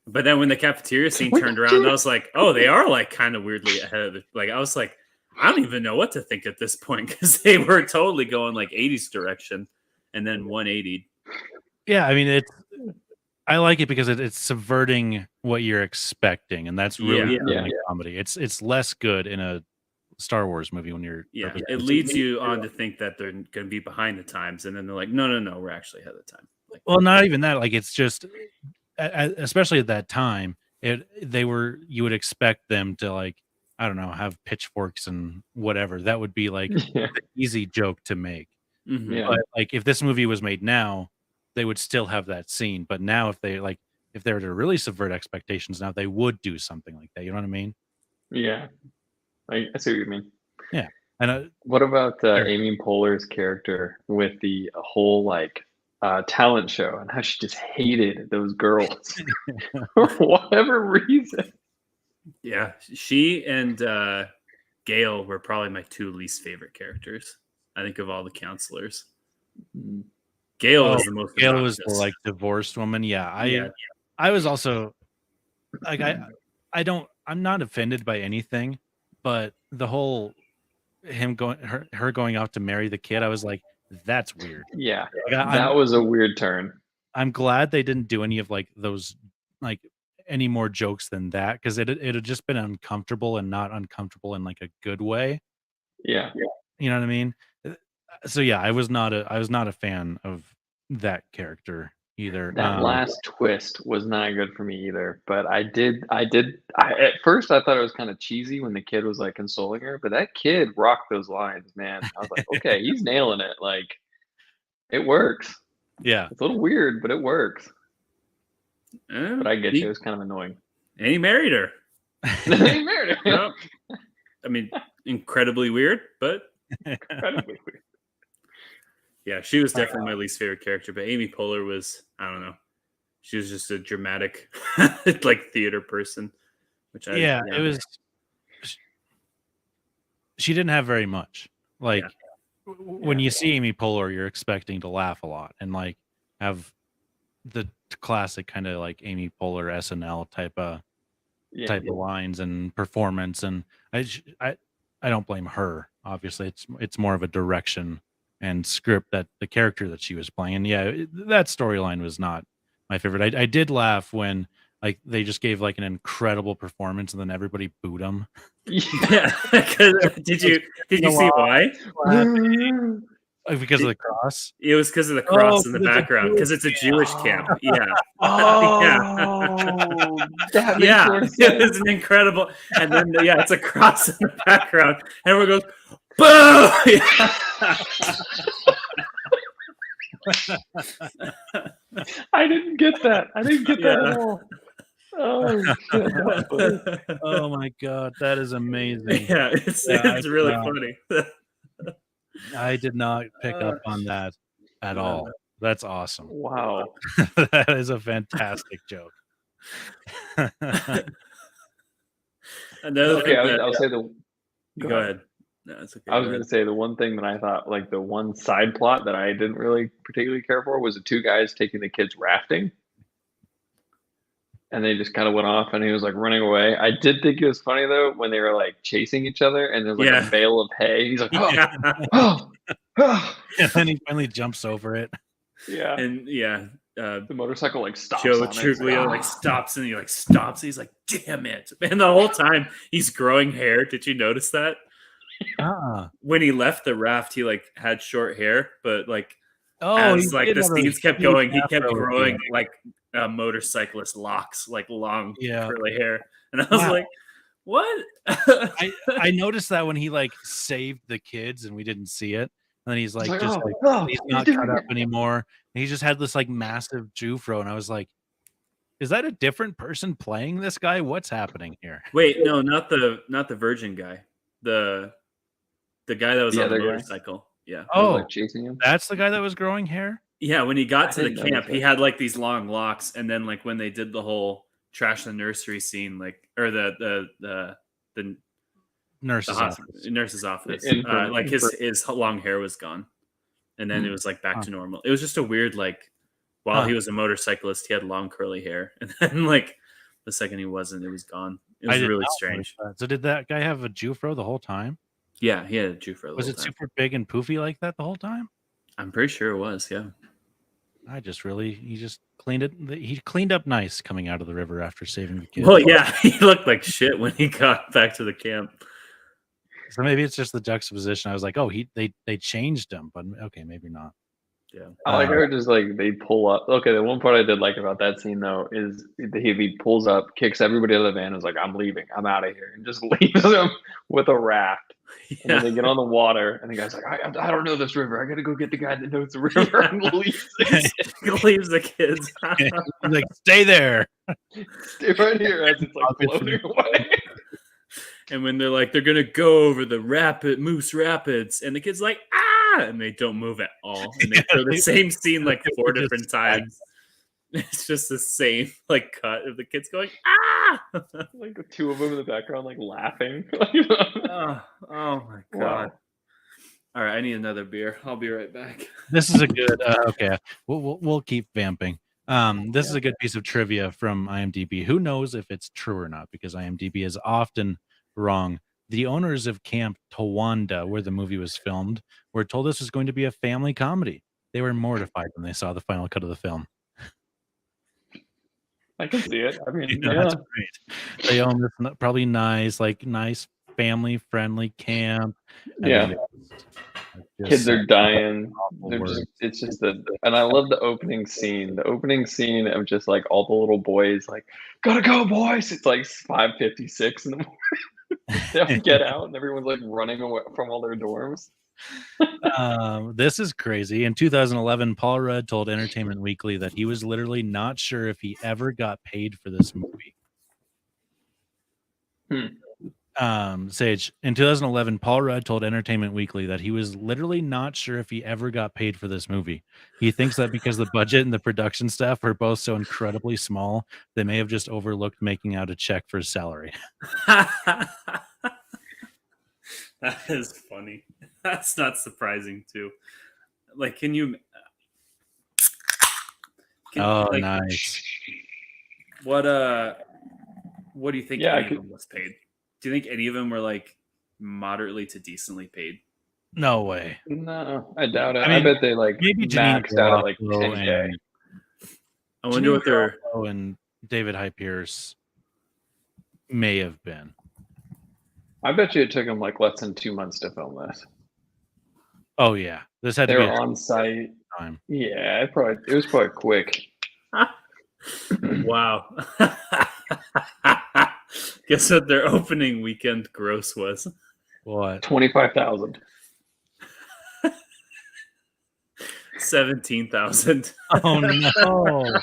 But then when the cafeteria scene turned around, I was like, oh, they are like kind of weirdly ahead of it. Like I was like, I don't even know what to think at this point because they were totally going like 80s direction and then 180. Yeah, I mean, I like it because it's subverting what you're expecting, and that's really good in a comedy. It's less good in a Star Wars movie when you're it leads you on to think that they're going to be behind the times, and then they're like, no, we're actually ahead of the time. Like, well, not even that. Like it's just, especially at that time, you would expect them to like, I don't know, have pitchforks and whatever. That would be like Yeah. the easy joke to make. mhm. Yeah. But like if this movie was made now, they would still have that scene. But now if they were to really subvert expectations now, they would do something like that. You know what I mean? Yeah. I see what you mean. Yeah. And What about Sure. Amy Poehler's character with the whole like talent show and how she just hated those girls for whatever reason? Yeah, she and Gail were probably my two least favorite characters. I think of all the counselors, Gail was the most. Gail was the obnoxious. like divorced woman. Yeah. Yeah. I was also like I'm not offended by anything, but the whole her going out to marry the kid, I was like, that's weird. Yeah, Like, that was a weird turn. I'm glad they didn't do any of like those like any more jokes than that because it had just been uncomfortable and not uncomfortable in like a good way. Yeah. You know what I mean? So yeah, I was not a fan of that character either. That last twist was not good for me either. But at first I thought it was kind of cheesy when the kid was like consoling her, but that kid rocked those lines, man. I was like, okay, he's nailing it. Like it works. Yeah. It's a little weird, but it works. But I get you. It was kind of annoying. And he married her. He married her. Yep. I mean, incredibly weird, but Incredibly weird. yeah, she was definitely my least favorite character. But Amy Poehler was, I don't know, she was just a dramatic, like theater person. Which it was. She didn't have very much. Like when you see Amy Poehler, you're expecting to laugh a lot and like have the classic kind of like Amy Poehler SNL type of lines and performance. And I don't blame her. Obviously, it's more of a direction and script that the character that she was playing. And yeah, that storyline was not my favorite. I did laugh when like they just gave like an incredible performance and then everybody booed them. Yeah. Did you see why? Because of the cross. It was because of the cross in the background because it's a Jewish camp. Yeah. Oh, that makes Yeah. more It sense. was an incredible. And then it's a cross in the background. And everyone goes, boo! I didn't get that. I didn't get that at all. Oh, shit. That's funny. Oh my god, that is amazing. Yeah, it's really funny. I did not pick up on that at all. That's awesome. Wow. That is a fantastic joke. Another Okay, thing I'll say the. go ahead. No, it's okay. I was going to say the one thing that I thought, like the one side plot that I didn't really particularly care for was the two guys taking the kids rafting. And they just kind of went off and he was like running away. I did think it was funny though when they were like chasing each other and there's like a bale of hay. He's like, oh, And then he finally jumps over it. Yeah. And yeah, The motorcycle like stops. Joe on it. It's Truglio like, stops and he like stops. He's like, "Damn it!" And the whole time he's growing hair. Did you notice that? When he left the raft, he like had short hair, but like He as like did the have a scenes kept huge going, he kept afro at the growing end. like motorcyclist locks, like long Yeah. curly hair. And I was Wow. like, "What?" I noticed that when he like saved the kids and we didn't see it. And then he's like, like, just oh, like oh, he's he's not doing cut up it. anymore. And he just had this like massive Jufro, and I was like, is that a different person playing this guy? What's happening here? Wait, no, not the virgin guy. The guy that was The on the other guy? motorcycle. Yeah. He was, Oh, like chasing him. that's the guy that was growing hair? Yeah, when he got I to the didn't notice camp, he that. had like these long locks, and then like when they did the whole trash the nursery scene, like or the Nurse's hospital, office. nurse's office, Infirm- like his long hair was gone, and then it was like back to normal. It was just a weird like while he was a motorcyclist, he had long curly hair, and then like the second he wasn't, it was gone. It was did really not strange. notice that. So did that guy have a Jufro the whole time? Yeah, he had a Jufro. the Was whole it time. super big and poofy like that the whole time? I'm pretty sure it was. Yeah. He just cleaned it. He cleaned up nice coming out of the river after saving the kids. Well, yeah, he looked like shit when he got back to the camp. So maybe it's just the juxtaposition. I was like, oh, they changed him, but okay, maybe not. Yeah. I like how it just like they pull up. Okay, the one part I did like about that scene though is he pulls up, kicks everybody out of the van, and is like, "I'm leaving, I'm out of here," and just leaves them with a raft. And then they get on the water, and the guy's like, I don't know this river. I got to go get the guy that knows the river and leaves. He leaves the kids. He's like, stay there. Stay right here as it's like floating away. And when they're like, they're gonna go over the Moose Rapids, and the kid's like, ah, and they don't move at all, and they throw the same scene like 4 different times. It's just the same like cut of the kids going, ah, like the two of them in the background, like laughing. oh my god. Wow. All right, I need another beer. I'll be right back. This is a good. Okay, we'll keep vamping. This is a good piece of trivia from IMDb. Who knows if it's true or not, because IMDb is often wrong. The owners of Camp Towanda, where the movie was filmed, were told this was going to be a family comedy. They were mortified when they saw the final cut of the film. I can see it. I mean, That's great. They own this probably nice family-friendly camp. Yeah. Kids are dying. Words. It's just and I love the opening scene. The opening scene of just like all the little boys like, gotta go, boys. It's like 5:56 in the morning. They have to get out, and everyone's like running away from all their dorms. This is crazy. In 2011, Paul Rudd told Entertainment Weekly that he was literally not sure if he ever got paid for this movie. Sage, in 2011, Paul Rudd told Entertainment Weekly that he was literally not sure if he ever got paid for this movie. He thinks that because the budget and the production staff were both so incredibly small, they may have just overlooked making out a check for his salary. That is funny. That's not surprising too. Like, can you? Nice. What do you think Yeah, any of them was paid? Do you think any of them were like moderately to decently paid? No way. No, I doubt it. I mean, bet they like maybe Janine maxed out at like Garofalo 10K. and I wonder what they're. and David Hyde Pierce may have been. I bet you it took them like less than 2 months to film this. Oh yeah, this had They to be were on site. time. Yeah, it was probably quick. Wow. Guess what their opening weekend gross was? What? 25,000. 17,000. Oh no!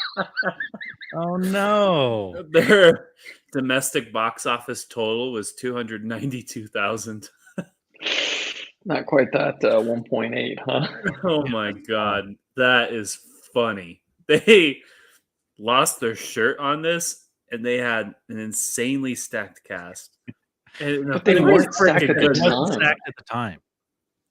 Oh no! Their domestic box office total was 292,000. Not quite that 1.8, huh? Oh my god, that is funny. They lost their shirt on this, and they had an insanely stacked cast. And But they it weren't was stacked freaking at the good. It time. wasn't stacked at the time.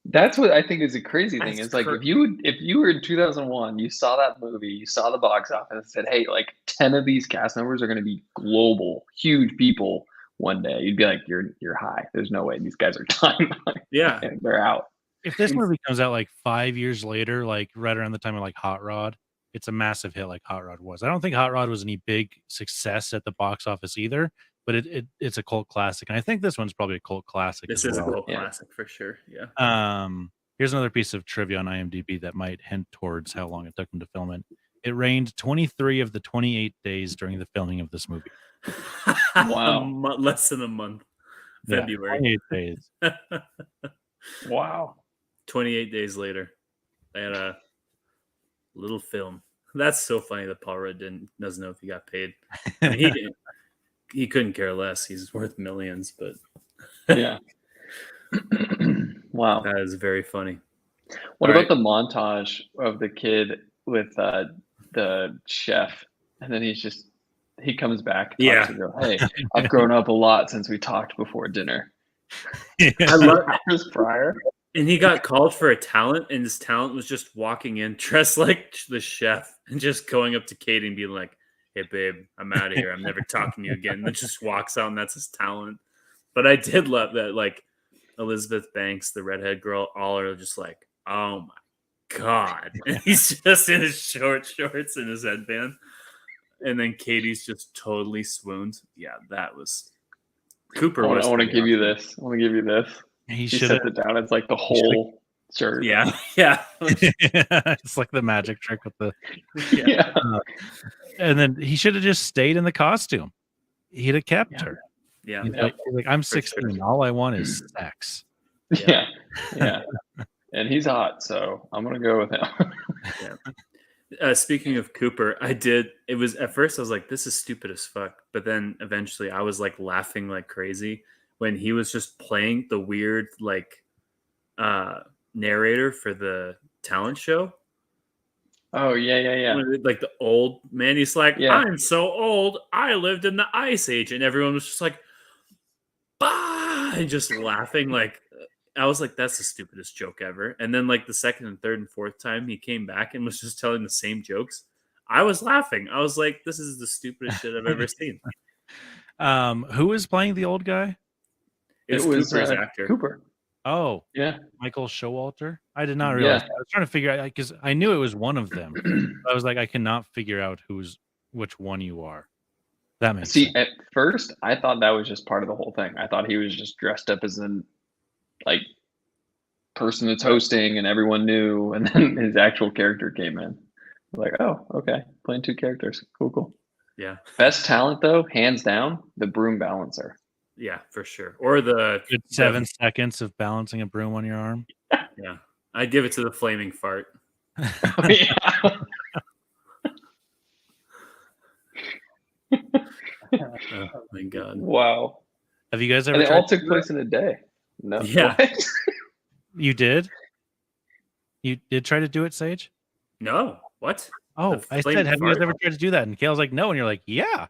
That's what I think is the crazy thing. That's It's like if you were in 2001, you saw that movie, you saw the box office, and said, "Hey, like 10 of these cast members are going to be global, huge people one day." You'd be like, "You're high. There's no way these guys are done." Yeah, And they're out. if this movie comes out like 5 years later, like right around the time of like Hot Rod, it's a massive hit like Hot Rod was. I don't think Hot Rod was any big success at the box office either, but it's a cult classic, and I think this one's probably a cult classic This as is a well. cult classic for sure. Yeah. Here's another piece of trivia on IMDb that might hint towards how long it took them to film it. It rained 23 of the 28 days during the filming of this movie. Wow. Less than a month. Yeah, February. 28 days. Wow. 28 days later, they had a little film. That's so funny that Paul Rudd doesn't know if he got paid. I mean, he couldn't care less. He's worth millions, but Yeah. Wow. that is very funny. What All about the montage of the kid with the chef, and then he comes back. Yeah. To go, hey, I've grown up a lot since we talked before dinner. I love Chris Pryor. And he got called for a talent, and his talent was just walking in dressed like the chef and just going up to Katie and being like, "Hey, babe, I'm out of here. I'm never talking to you again." And then just walks out, and that's his talent. But I did love that, like, Elizabeth Banks, the redhead girl, all are just like, "Oh my God." And he's just in his short shorts and his headband. And then Katie's just totally swooned. Yeah, that was Cooper. I want to give you this. I want to give you this. He She should sets it down. It's like the whole shirt. Yeah, yeah. It's like the magic trick with the Yeah. and then he should have just stayed in the costume. He'd have kept her. Yeah. He's like, I'm For 16. sure. All I want is sex. Yeah. Yeah. And he's hot, so I'm gonna go with him. Speaking of Cooper, it was at first I was like, this is stupid as fuck. But then eventually I was like laughing like crazy when he was just playing the weird like narrator for the talent show. Oh yeah. Like the old man, he's like, Yeah. I'm so old, I lived in the Ice Age, and everyone was just like, bah, and just laughing. Like, I was like, that's the stupidest joke ever. And then like the second and third and fourth time he came back and was just telling the same jokes, I was laughing. I was like, this is the stupidest shit I've ever seen. Who was playing the old guy? It was Cooper's actor. Cooper. Oh, Yeah. Michael Showalter. I did not realize. That. I was trying to figure out because I knew it was one of them. I was like, I cannot figure out which one you are. That makes See, sense. at first I thought that was just part of the whole thing. I thought he was just dressed up as an like person that's hosting and everyone knew, and then his actual character came in. Like, oh, okay, playing two characters. Cool. Yeah. Best talent though, hands down, the broom balancer. Yeah, for sure. Or the Good 7 seconds of balancing a broom on your arm. yeah. I'd give it to the flaming fart. Oh, yeah. Oh my god. Wow. Have you guys And ever? they all tried to took do place in a day. No. Yeah. What? You did? You did try to do it, Sage? No. What? Oh, The I flame said, have you guys fart? ever tried to do that? And Kale's like, no. And you're like, yeah.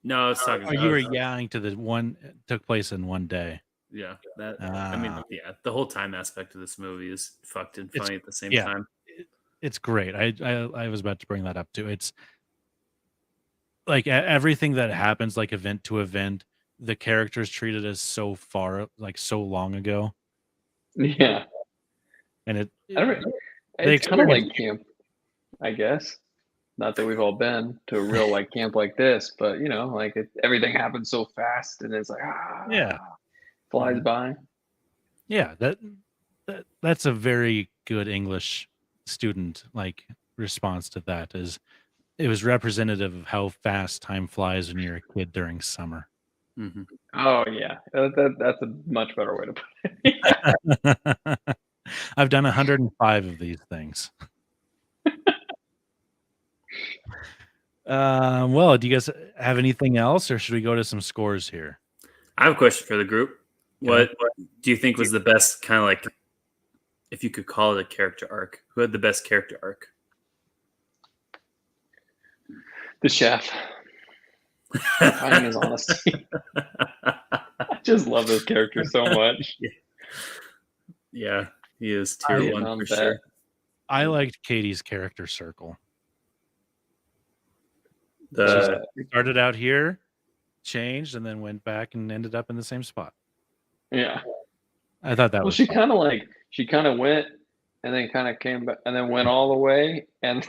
No, I was talking Or about you were yelling to the one took place in one day. yeah. That I mean, Ah. yeah, the whole time aspect of this movie is fucked and It's- funny at the same yeah. time. It's great. I was about to bring that up too. It's like everything that happens, like event to event, the characters treated as so far, like so long ago, Yeah. and it. I don't know. They It's kind of experience- like camp, I guess. Not that we've all been to a real like camp like this, but you know, like everything happens so fast, and it's like Yeah. flies by. Yeah, that's a very good English student like response to that. Is it was representative of how fast time flies when you're a kid during summer. Mm-hmm. Oh yeah, that's a much better way to put it. I've done 105 of these things. Well, do you guys have anything else, or should we go to some scores here? I have a question for the group. Yeah. What do you think was the best kind of like, if you could call it a character arc? Who had the best character arc? The chef, finding his honesty. I just love this character so much. Yeah, he is I tier one Vietnam for vet. sure. I liked Katie's character circle. The Started out here, changed, and then went back and ended up in the same spot. Yeah, I thought that Well, was she fun. kind of went and then kind of came back and then went all the way. And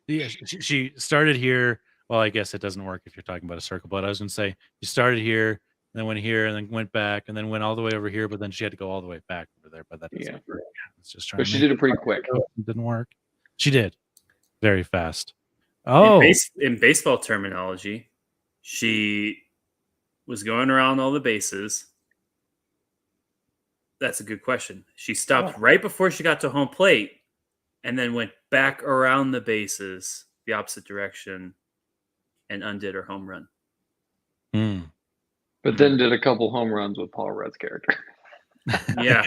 Yeah, she started here. Well, I guess it doesn't work if you're talking about a circle, but I was gonna say she started here, and then went here, and then went back, and then went all the way over here, but then she had to go all the way back over there. But that doesn't yeah, work. It's just trying but to she make did it pretty quick. it didn't work. She did very fast. In, Oh, in baseball terminology, she was going around all the bases. That's a good question. She stopped right before she got to home plate and then went back around the bases the opposite direction and undid her home run. hmm. But then did a couple home runs with Paul Rudd's character. Yeah.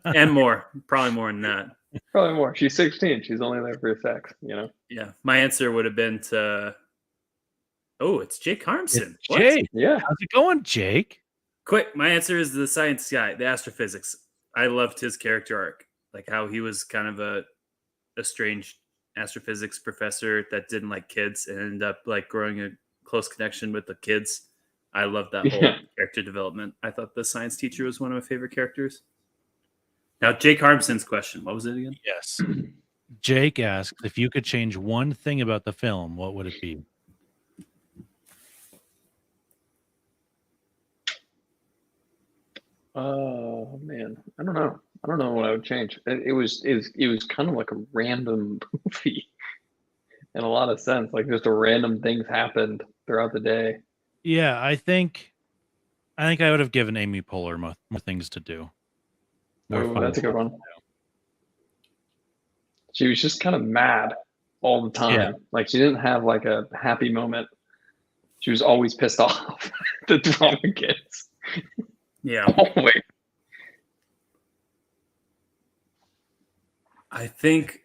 And more. Probably more than that. Probably more. She's 16. She's only there for sex, Yeah. My answer would have been to, it's Jake Harmson. It's Jake. Yeah. How's it going, Jake? Quick, my answer is the science guy, the astrophysics. I loved his character arc, like how he was kind of a strange astrophysics professor that didn't like kids and ended up like growing a close connection with the kids. I loved that whole character development. I thought the science teacher was one of my favorite characters. Now, Jake Harmson's question. What was it again? Yes. Jake asked, if you could change one thing about the film, what would it be? Oh man, I don't know. I don't know what I would change. It was kind of like a random movie in a lot of sense. Like just a random things happened throughout the day. Yeah, I think I would have given Amy Poehler more things to do. More Oh, fun that's a good stuff to one. She was just kind of mad all the time. Yeah. Like she didn't have like a happy moment. She was always pissed off at the drama kids. Yeah. Always. I think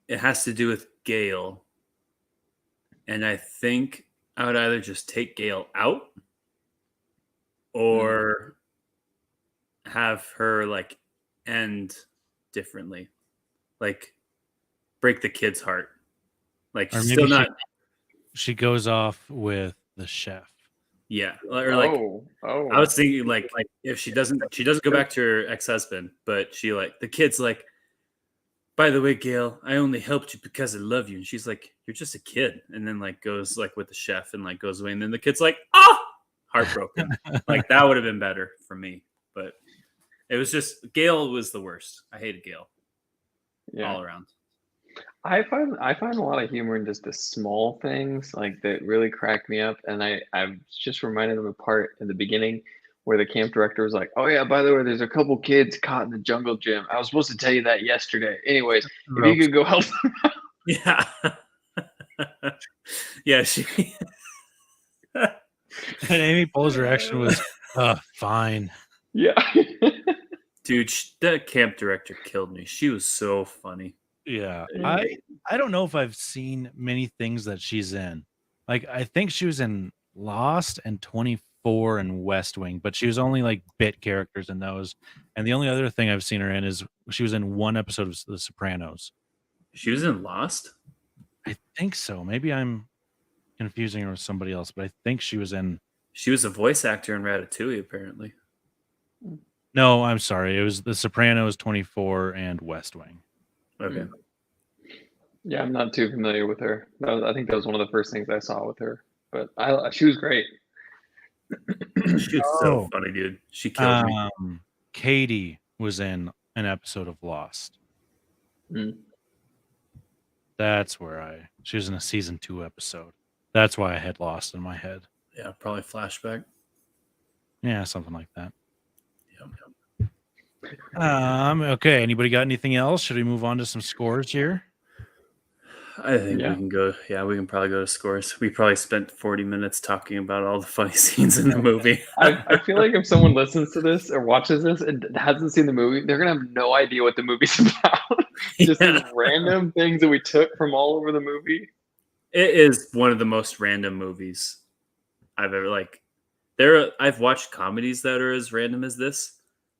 it has to do with Gail. And I think I would either just take Gail out or have her like end differently. Like break the kid's heart. Like Or she's maybe still not she goes off with the chef. yeah. Or like I was thinking like if she doesn't go back to her ex-husband, but she like the kid's like, by the way, Gail, I only helped you because I love you. And she's like, you're just a kid. And then like goes like with the chef and like goes away. And then the kid's like, heartbroken. Like that would have been better for me. But it was just Gail was the worst. I hated Gail all around. I find a lot of humor in just the small things like that really crack me up. And I'm just reminded of a part in the beginning where the camp director was like, "Oh yeah, by the way, there's a couple kids caught in the jungle gym. I was supposed to tell you that yesterday. Anyways, if you could go help them out." Yeah. Yeah, she And Amy Poehler's reaction was, fine. Yeah. dude, that camp director killed me. She was so funny. Yeah. I don't know if I've seen many things that she's in. Like I think she was in Lost and 24 and West Wing, but she was only like bit characters in those. And the only other thing I've seen her in is she was in one episode of The Sopranos. She was in Lost? I think so. Maybe I'm confusing her with somebody else, but I think she was in. She was a voice actor in Ratatouille, apparently. No, I'm sorry. It was The Sopranos, 24, and West Wing. Okay. Yeah, I'm not too familiar with her. I think that was one of the first things I saw with her. But she was great. She was so funny, dude. She killed me. Katie was in an episode of Lost. That's where she was in a season 2 episode. That's why I had Lost in my head. Yeah, probably flashback. Yeah, something like that. Yeah. Okay. Anybody got anything else? Should we move on to some scores here? I think we can go. Yeah, we can probably go to scores. We probably spent 40 minutes talking about all the funny scenes in the movie. I feel like if someone listens to this or watches this and hasn't seen the movie, they're gonna have no idea what the movie's about. Just these random things that we took from all over the movie. It is one of the most random movies I've ever like. I've watched comedies that are as random as this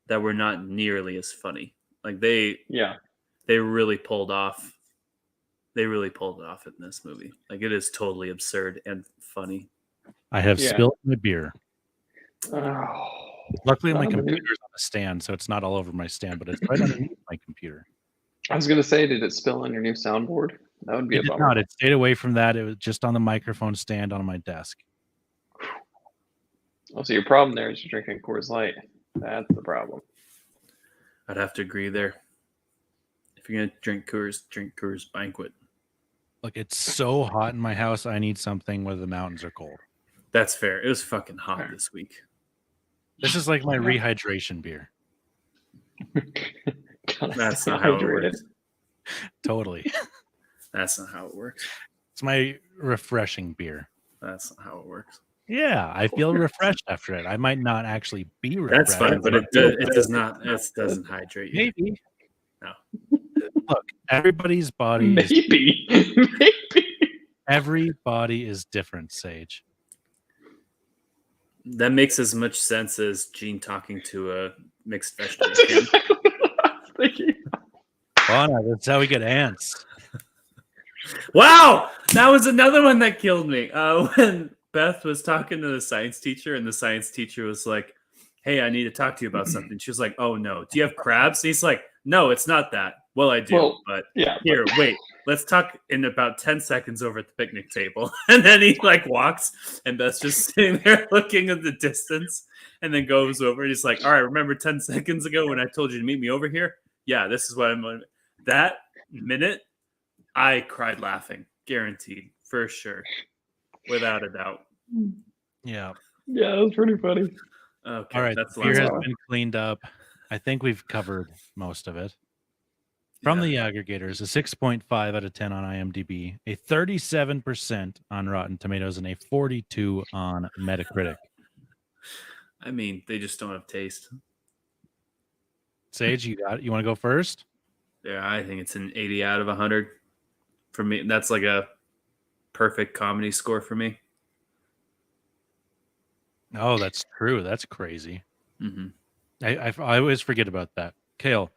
that were not nearly as funny. Like they really pulled off. They really pulled it off in this movie. Like it is totally absurd and funny. I have spilled my beer. Oh, Luckily, my Oh, man. computer's on a stand, so it's not all over my stand, but it's right underneath my computer. I was gonna say, did it spill on your new soundboard? That would be It a did bummer. not. It stayed away from that. It was just on the microphone stand on my desk. Oh, so your problem there is you're drinking Coors Light. That's the problem. I'd have to agree there. If you're gonna drink Coors Banquet. Look, it's so hot in my house. I need something where the mountains are cold. That's fair. It was fucking hot Fair. this week. This is like my rehydration beer. That's not how it Hydrated. works. Totally. That's not how it works. It's my refreshing beer. That's not how it works. Yeah, I feel refreshed after it. I might not actually be refreshed. That's fine, but it does not. It doesn't hydrate you. Maybe. No. Look, everybody's body is Maybe. Maybe. everybody is different, Sage. That makes as much sense as Gene talking to a mixed vegetable That's kid. exactly what I was thinking. Lana, that's how we get ants. Wow, that was another one that killed me. When Beth was talking to the science teacher, and the science teacher was like, "Hey, I need to talk to you about something." She was like, "Oh no, do you have crabs?" And he's like, "No, it's not that." Well, I do, Well, but Yeah. here, wait. Let's talk in about 10 seconds over at the picnic table. And then he like walks, and Beth's just sitting there looking at the distance, and then goes over and he's like, "All right, remember 10 seconds ago when I told you to meet me over here? Yeah, this is what I'm on." That minute, I cried laughing, guaranteed, for sure, without a doubt. Yeah. Yeah, that was pretty funny. Okay, All right. that's the Beer last has one. been cleaned up. I think we've covered most of it. From Yeah. the aggregators, a 6.5 out of 10 on IMDb, a 37% on Rotten Tomatoes, and a 42 on Metacritic. I mean, they just don't have taste. Sage, you got it? You want to go first? Yeah, I think it's an 80 out of 100 for me. That's like a perfect comedy score for me. Oh, that's true. That's crazy. Hmm. I always forget about that. Kale,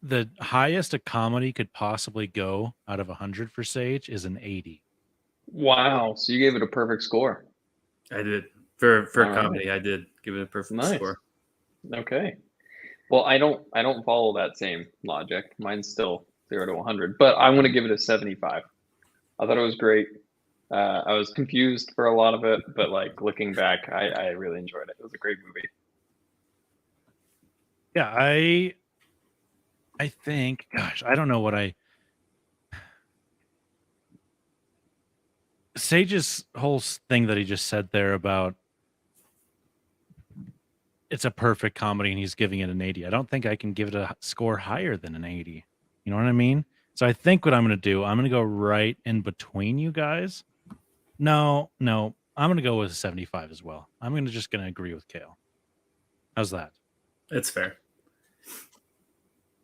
the highest a comedy could possibly go out of 100 for Sage is an 80. Wow. So you gave it a perfect score. I did for All right. comedy. I did give it a perfect Nice. score. Okay. Well, I don't follow that same logic. Mine's still 0 to 100, but I want to give it a 75. I thought it was great. I was confused for a lot of it, but like looking back, I really enjoyed it. It was a great movie. Yeah, I think, gosh, I don't know what Sage's whole thing that he just said there about it's a perfect comedy and he's giving it an 80. I don't think I can give it a score higher than an 80. You know what I mean? So I think what I'm going to do, I'm going to go right in between you guys. No, I'm going to go with a 75 as well. I'm going to agree with Kale. How's that? It's fair.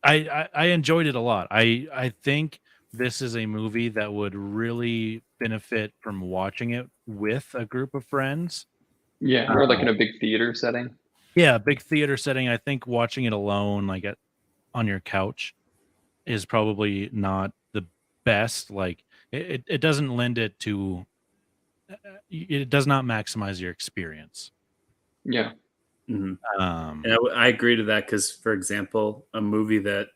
I enjoyed it a lot. I think this is a movie that would really benefit from watching it with a group of friends. Yeah, or like in a big theater setting. Yeah, big theater setting. I think watching it alone, like on your couch, is probably not the best. Like it doesn't lend it to. It does not maximize your experience. Yeah. Hmm. Um, And I agree to that because, for example, a movie that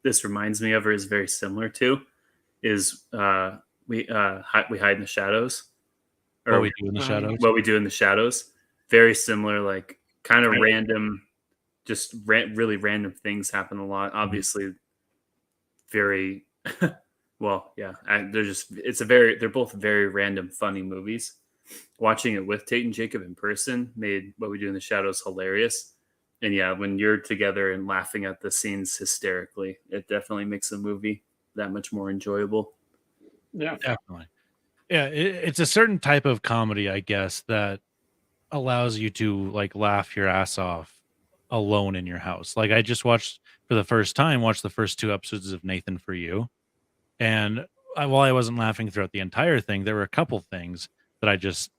this reminds me of or is very similar to is we hide in the shadows, or what we do in the shadows. What we do in the shadows. Very similar, like kind of random, just really random things happen a lot. Obviously, very well, yeah. They're both very random, funny movies. Watching it with Tate and Jacob in person made What We Do in the Shadows hilarious. And yeah, when you're together and laughing at the scenes hysterically, it definitely makes a movie that much more enjoyable. Yeah. Definitely. Yeah, it's a certain type of comedy, I guess, that allows you to like laugh your ass off alone in your house. Like I just watched the first 2 episodes of Nathan For You. And while I wasn't laughing throughout the entire thing, there were a couple things that I just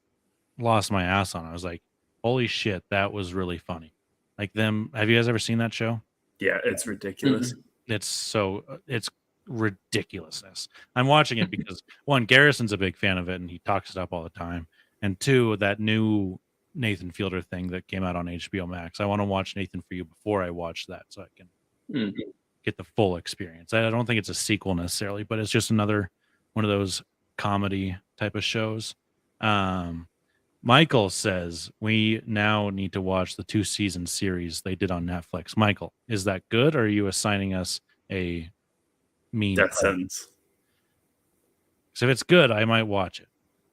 lost my ass on. I was like, holy shit, that was really funny. Like them. Have you guys ever seen that show? Yeah, it's ridiculous. It's ridiculousness. I'm watching it because one, Garrison's a big fan of it and he talks it up all the time. And two, that new Nathan Fielder thing that came out on HBO Max. I want to watch Nathan For You before I watch that, so I can get the full experience. I don't think it's a sequel necessarily, but it's just another one of those comedy type of shows. Michael says we now need to watch the 2-season series they did on Netflix. Michael, is that good, or are you assigning us a mean Death sentence? So if it's good, I might watch it.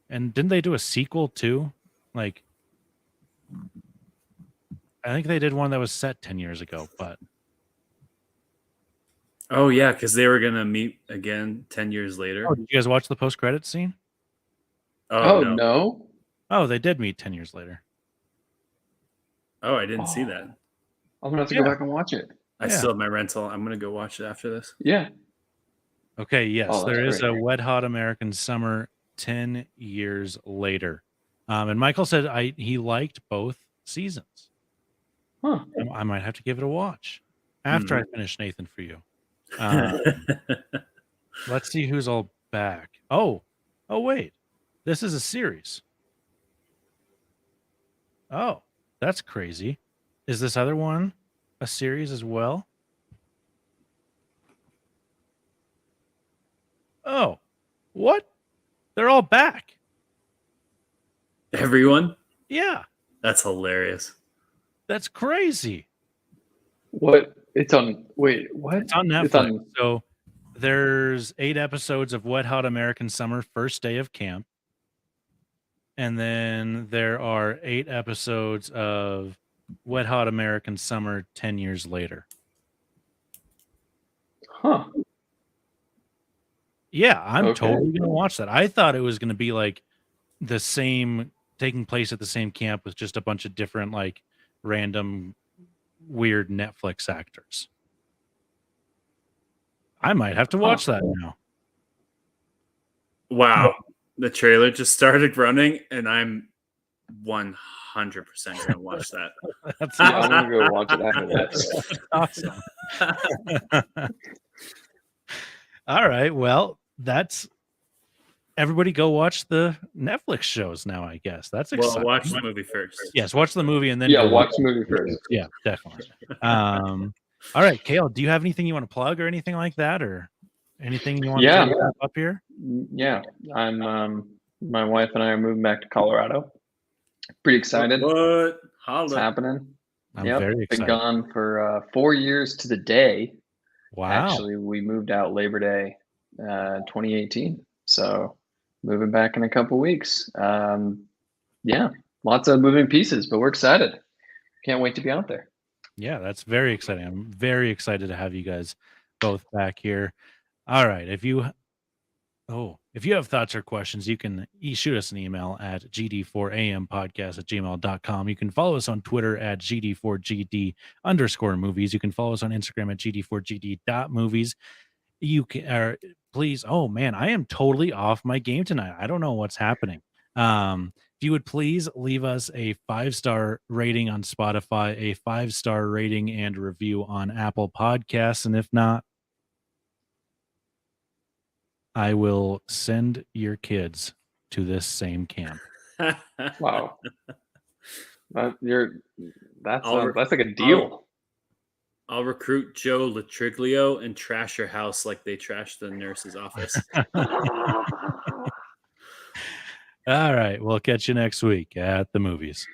And didn't they do a sequel too? Like, I think they did one that was set 10 years ago, but Oh yeah, because they were gonna meet again 10 years later. did you guys watch the post-credit scene? Oh, no. Oh, they did meet 10 years later. Oh, I didn't see that. I'm gonna have to go back and watch it. I still have my rental. I'm gonna go watch it after this. Yeah. Okay, yes, Oh, that's there is great. a Wet Hot American Summer 10 years later. And Michael said he liked both seasons. Huh. I might have to give it a watch after I finish Nathan For You. Let's see who's all back. Oh, wait. This is a series. Oh, that's crazy. Is this other one a series as well? Oh, what? They're all back. Everyone? Yeah, That's hilarious. that's crazy. What? It's on. Wait, what? It's on Netflix. It's on. So there's 8 episodes of Wet Hot American Summer, first day of camp. And then there are 8 episodes of Wet Hot American Summer 10 years later. Huh. Yeah, I'm Okay. totally going to watch that. I thought it was going to be like the same, taking place at the same camp with just a bunch of different, like, random, weird Netflix actors. I might have to watch that now. Wow. The trailer just started running, and I'm 100% going to watch that. That's Yeah, I'm gonna go watch it after that. awesome. All right. Well, that's everybody go watch the Netflix shows now, I guess. That's Well, exciting. watch the movie first. Yes, watch the movie and then Yeah, go watch the movie first. Yeah, definitely. All right, Kale, do you have anything you want to plug or anything like that, or anything you want Yeah. to wrap up here? Yeah, I'm. My wife and I are moving back to Colorado. Pretty excited. What? It's Holla. happening. I'm Yep, very been excited. gone for 4 years to the day. Wow. Actually, we moved out Labor Day 2018. So moving back in a couple weeks. Yeah, lots of moving pieces, but we're excited. Can't wait to be out there. Yeah, that's very exciting. I'm very excited to have you guys both back here. All right. If you have thoughts or questions, you can shoot us an email at gd4ampodcast@gmail.com. You can follow us on Twitter at gd4gd_movies. You can follow us on Instagram at gd4gd.movies. You can, please. Oh man, I am totally off my game tonight. I don't know what's happening. If you would please leave us a 5-star rating on Spotify, a 5-star rating and review on Apple Podcasts, and if not, I will send your kids to this same camp. Wow. That's I'll- like a deal. I'll recruit Joe Latriglio and trash your house like they trashed the nurse's office. All right. We'll catch you next week at the movies.